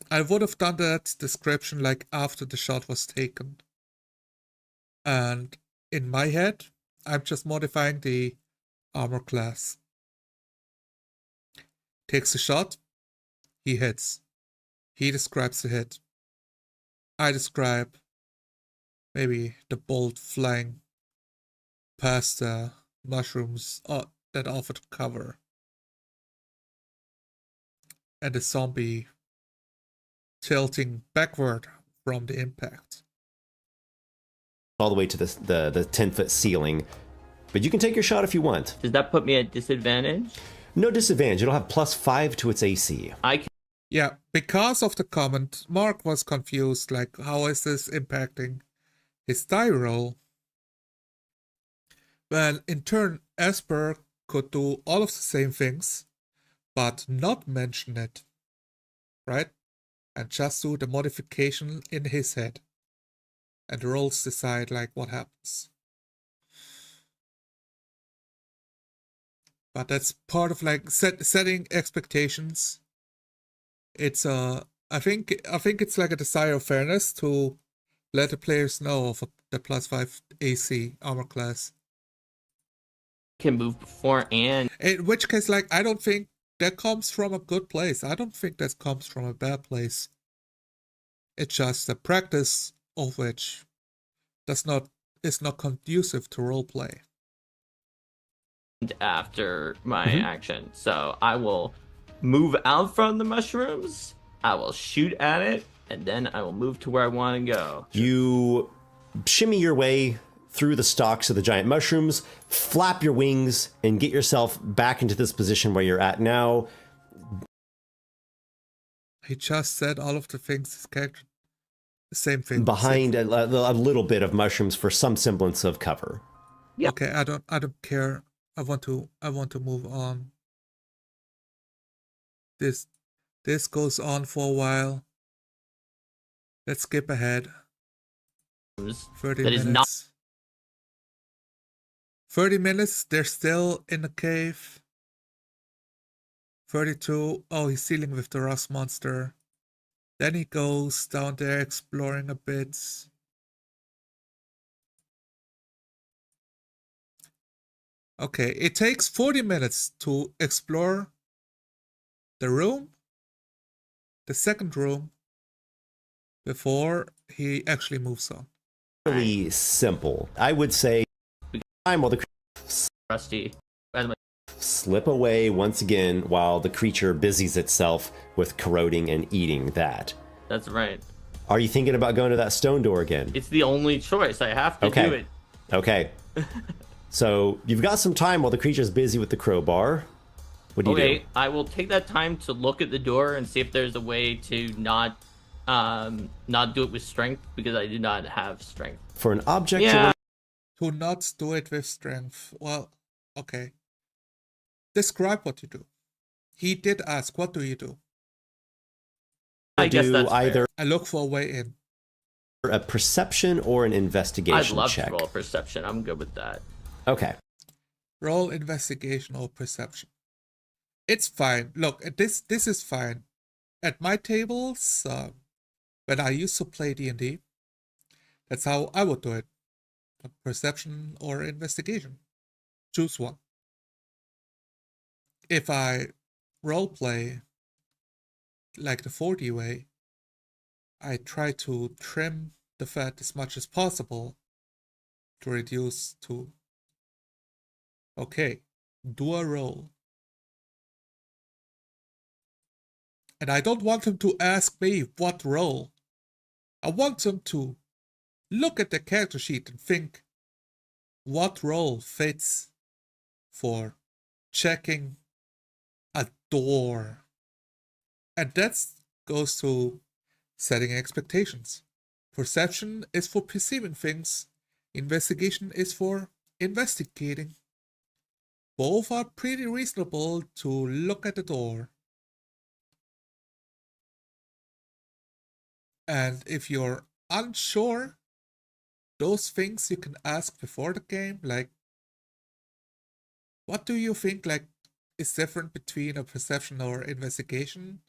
I would have done that description like after the shot was taken. And in my head, I'm just modifying the armor class. Takes a shot, he hits. He describes the hit. I describe maybe the bolt flying past the mushrooms that offered cover. And the zombie tilting backward from the impact. All the way to the 10-foot ceiling. But you can take your shot if you want. Does that put me at disadvantage? No disadvantage. It'll have +5 to its AC. I can. Yeah, because of the comment, Mark was confused, like, how is this impacting his die roll? Well, in turn, Esper could do all of the same things, but not mention it, right? And just do the modification in his head. And the rolls decide, like, what happens. But that's part of, like, setting expectations. It's I think it's like a desire of fairness to let the players know of the +5 AC armor class. Can move before and In which case, like, I don't think that comes from a good place. I don't think that comes from a bad place. It's just a practice of which is not conducive to roleplay. after my action. So I will move out from the mushrooms, I will shoot at it, and then I will move to where I want to go. You shimmy your way through the stalks of the giant mushrooms, flap your wings, and get yourself back into this position where you're at now. He just said all of the things his character, the same thing. Behind a little bit of mushrooms for some semblance of cover. Yeah. Okay, I don't care. I want to move on. This goes on for a while. Let's skip ahead. 30 That minutes. is not 30 minutes, they're still in the cave. 32, oh, he's dealing with the rust monster. Then he goes down there exploring a bit. Okay, it takes 40 minutes to explore the room, the second room, before he actually moves on. Really simple. I would say time while the rusty. slip away once again while the creature busies itself with corroding and eating that. That's right. Are you thinking about going to that stone door again? It's the only choice. I have to do it. Okay. So you've got some time while the creature's busy with the crowbar. What do you do? Okay, I will take that time to look at the door and see if there's a way to not do it with strength, because I do not have strength. For an object Yeah. To not do it with strength. Well, okay. Describe what you do. He did ask, what do you do? I guess do that's fair. either I look for a way in. a perception or an I'd investigation love check. to roll perception. I'm good with that. Okay. Roll investigation or perception. It's fine. Look, this is fine. At my tables, when I used to play D&D, that's how I would do it. Perception or investigation. Choose one. If I roleplay like the 4D way, I try to trim the fat as much as possible to reduce to, okay, do a roll. And I don't want him to ask me what roll. I want him to look at the character sheet and think what role fits for checking a door. And that goes to setting expectations. Perception is for perceiving things. Investigation is for investigating. Both are pretty reasonable to look at the door. And if you're unsure, those things you can ask before the game, like, what do you think, like, is different between a perception or investigation?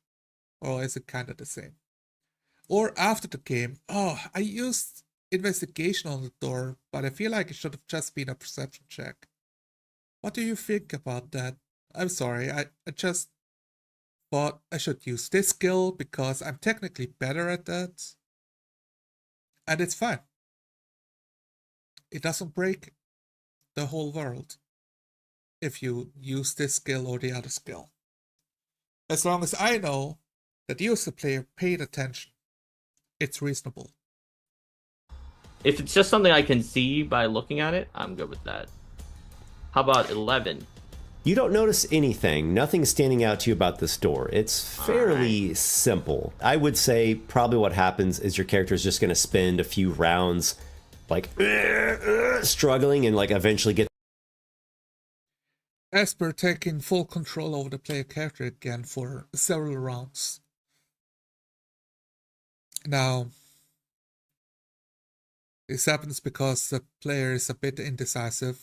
Or is it kind of the same? Or after the game, oh, I used investigation on the door, but I feel like it should have just been a perception check. What do you think about that? I'm sorry, I just thought I should use this skill because I'm technically better at that. And it's fine. It doesn't break the whole world if you use this skill or the other skill. As long as I know that you as the player paid attention, it's reasonable. If it's just something I can see by looking at it, I'm good with that. How about 11? You don't notice anything. Nothing standing out to you about this door. It's fairly simple. I would say probably what happens is your character is just going to spend a few rounds like struggling and like eventually get Esper taking full control over the player character again for several rounds. Now, this happens because the player is a bit indecisive,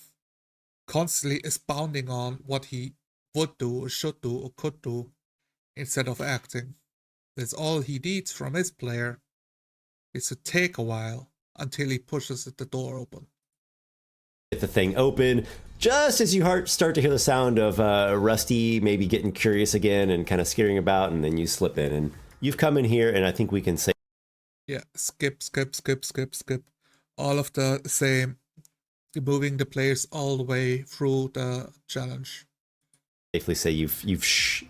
constantly expounding on what he would do, or should do, or could do, instead of acting. That's all he needs from his player, is to take a while until he pushes the door open. the thing open. Just as you start to hear the sound of Rusty maybe getting curious again and kind of scaring about, and then you slip in. And you've come in here, and I think we can say... Yeah, skip. All of the same, moving the players all the way through the challenge. Safely say you've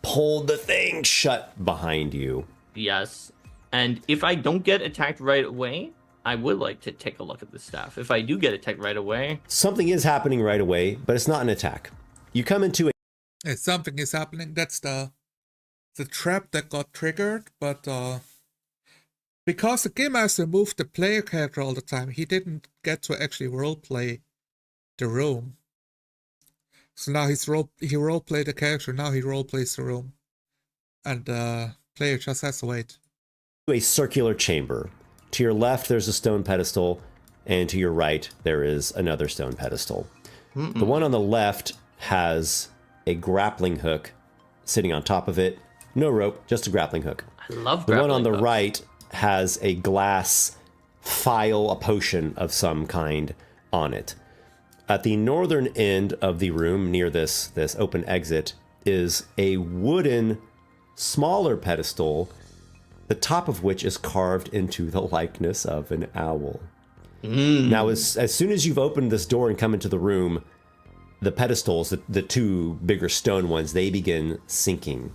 pulled the thing shut behind you. Yes. And if I don't get attacked right away, I would like to take a look at the staff. If I do get attacked right away... Something is happening right away, but it's not an attack. You come into a... Something is happening. That's the trap that got triggered, but because the game master moved the player character all the time, he didn't get to actually roleplay the room. So now he roleplayed the character, now he roleplays the room. And the player just has to wait. A circular chamber. To your left, there's a stone pedestal, and to your right, there is another stone pedestal. The one on the left has a grappling hook sitting on top of it. No rope, just a grappling hook. I love the grappling one on the hooks. right has a glass phial, a potion of some kind on it. At the northern end of the room, near this open exit, is a wooden, smaller pedestal, the top of which is carved into the likeness of an owl. Now, as soon as you've opened this door and come into the room, the pedestals, the two bigger stone ones, they begin sinking.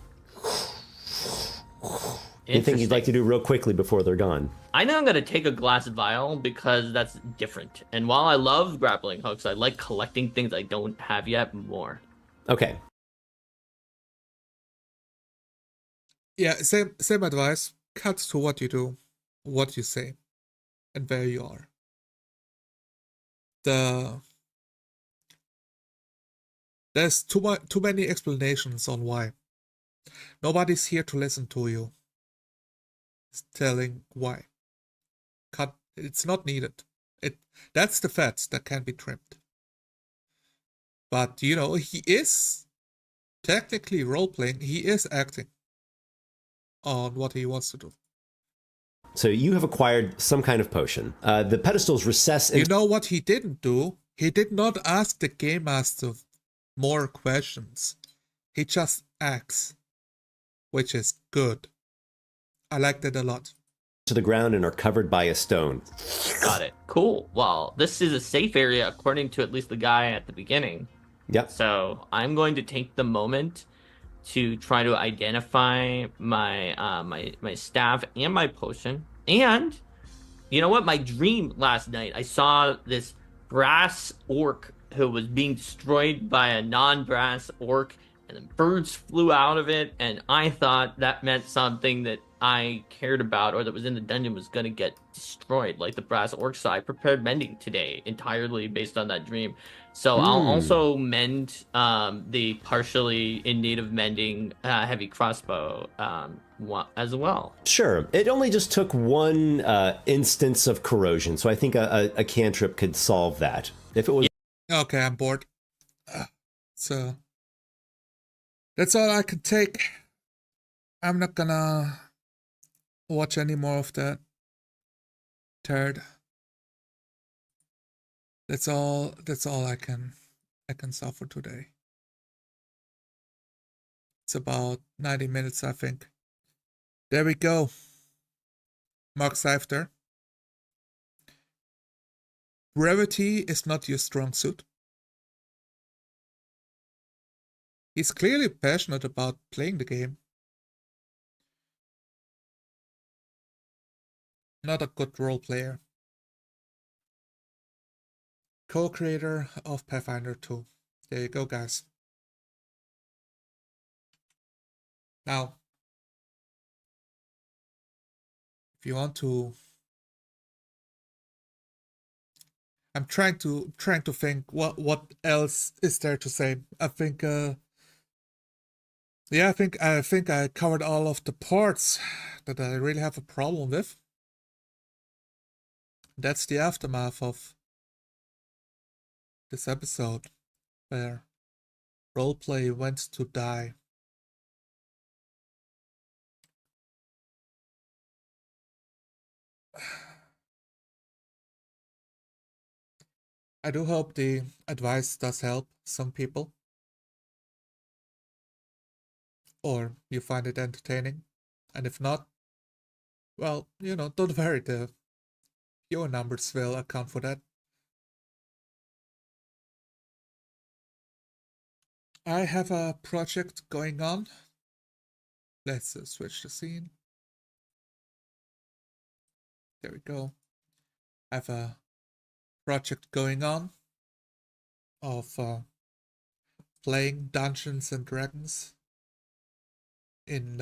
Anything you'd like to do real quickly before they're gone? I know I'm going to take a glass vial because that's different. And while I love grappling hooks, I like collecting things I don't have yet more. Okay. Yeah, same advice. Cut to what you do, what you say, and where you are. There's too many explanations on why. Nobody's here to listen to you. It's telling why. Cut. It's not needed. That's the fats that can be trimmed. But he is technically role-playing. He is acting on what he wants to do. So you have acquired some kind of potion. The pedestals recess into... You know what he didn't do? He did not ask the game master more questions. He just acts, which is good. I like that a lot. to the ground and are covered by a stone. Got it. Cool. Well, this is a safe area according to at least the guy at the beginning. Yep. So I'm going to take the moment to try to identify my staff and my potion. And you know what? My dream last night, I saw this brass orc who was being destroyed by a non-brass orc, and then birds flew out of it, and I thought that meant something that I cared about or that was in the dungeon was going to get destroyed, like the brass orc. So I prepared mending today entirely based on that dream. So I'll also mend the partially in need of mending heavy crossbow as well. Sure. It only just took one instance of corrosion, so I think a cantrip could solve that. If it was... Okay, I'm bored. So that's all I can take. I'm not gonna watch any more of that. Third. That's all I can suffer today. It's about 90 minutes, I think. There we go. Mark Seifter. Brevity is not your strong suit. He's clearly passionate about playing the game. Not a good role player. Co-creator of Pathfinder 2. There you go, guys. Now, if you want to, I'm trying to think what else is there to say. I think I think I covered all of the parts that I really have a problem with. That's the aftermath of this episode, where roleplay went to die. I do hope the advice does help some people. Or you find it entertaining. And if not, well, don't worry, your numbers will account for that. I have a project going on. Let's switch the scene. There we go. I have a project going on of playing Dungeons and Dragons in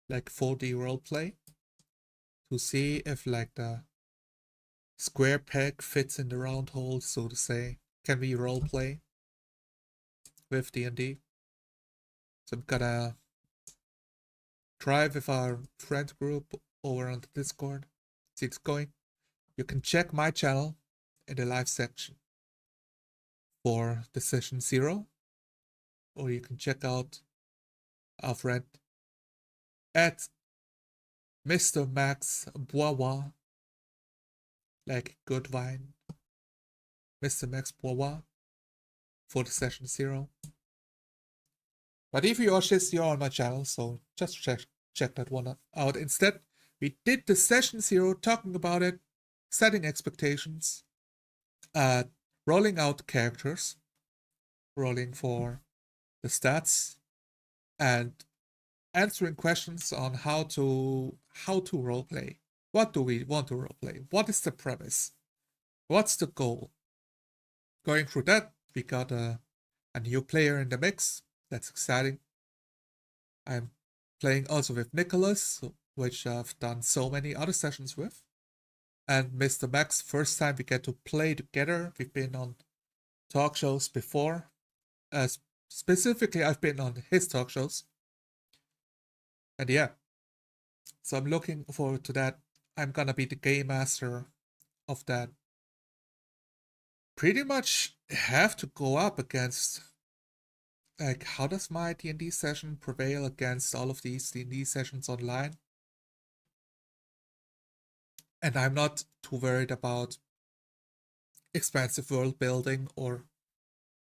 like 4D roleplay to see if like the square peg fits in the round hole, so to say. Can we roleplay with D&D? So I'm gonna try with our friend group over on the Discord. See it's going. You can check my channel in the live section for the session 0, or you can check out our friend at Mr. Max Bois, like good wine, Mr. Max Bois, for the session 0. But if you watch this, you're on my channel, so just check that one out. Instead, we did the session 0, talking about it, setting expectations, rolling out characters, rolling for the stats, and answering questions on how to roleplay. What do we want to roleplay? What is the premise? What's the goal? Going through that, we got a new player in the mix. That's exciting. I'm playing also with Nicholas, which I've done so many other sessions with. And Mr. Max, first time we get to play together. We've been on talk shows before. Specifically, I've been on his talk shows. And yeah, so I'm looking forward to that. I'm gonna be the game master of that. Pretty much have to go up against, like, how does my D&D session prevail against all of these D&D sessions online? And I'm not too worried about expansive world building or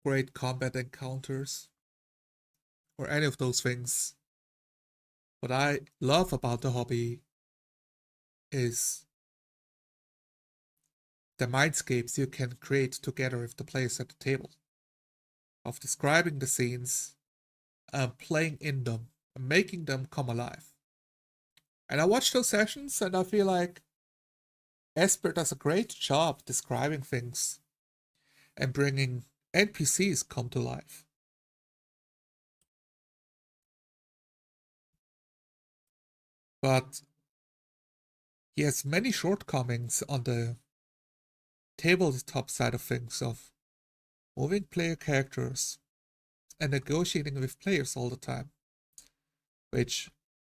great combat encounters or any of those things. What I love about the hobby is the mindscapes you can create together with the players at the table, of describing the scenes, playing in them, and making them come alive. And I watch those sessions and I feel like Esper does a great job describing things and bringing NPCs come to life. But he has many shortcomings on the tabletop side of things, of moving player characters and negotiating with players all the time, which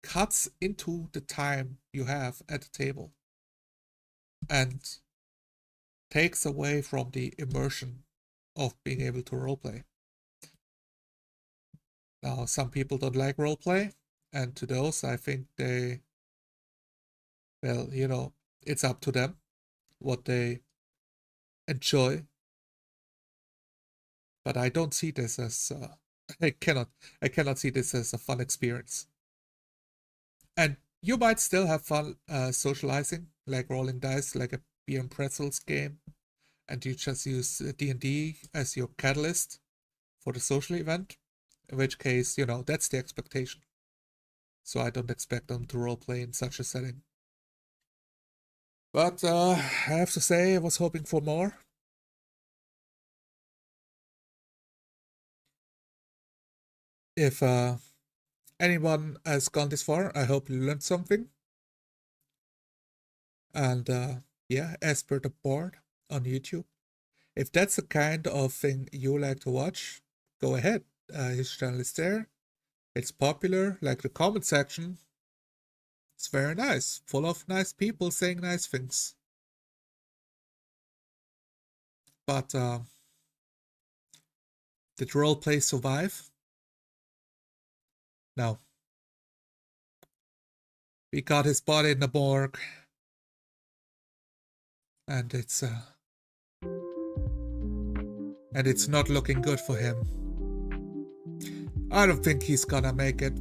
cuts into the time you have at the table and takes away from the immersion of being able to roleplay. Now, some people don't like roleplay, and to those, I think well, it's up to them what they enjoy. But I don't see this as I cannot see this as a fun experience. And you might still have fun socializing, like rolling dice, like a beer and pretzels game, and you just use D&D as your catalyst for the social event, in which case, that's the expectation. So I don't expect them to roleplay in such a setting. But I have to say, I was hoping for more. If anyone has gone this far, I hope you learned something. And yeah, Esper the Board on YouTube. If that's the kind of thing you like to watch, go ahead. His channel is there. It's popular, like the comment section. It's very nice, full of nice people saying nice things. But did roleplay survive? No. We got his body in the morgue. And it's not looking good for him. I don't think he's gonna make it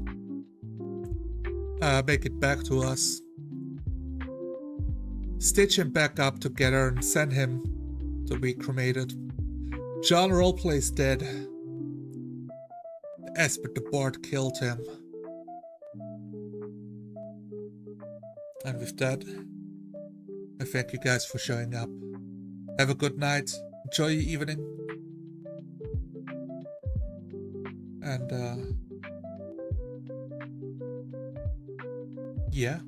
back to us. Stitch him back up together and send him to be cremated. John Roleplay's dead. Esper the Bard killed him. And with that, I thank you guys for showing up. Have a good night. Enjoy your evening. And yeah.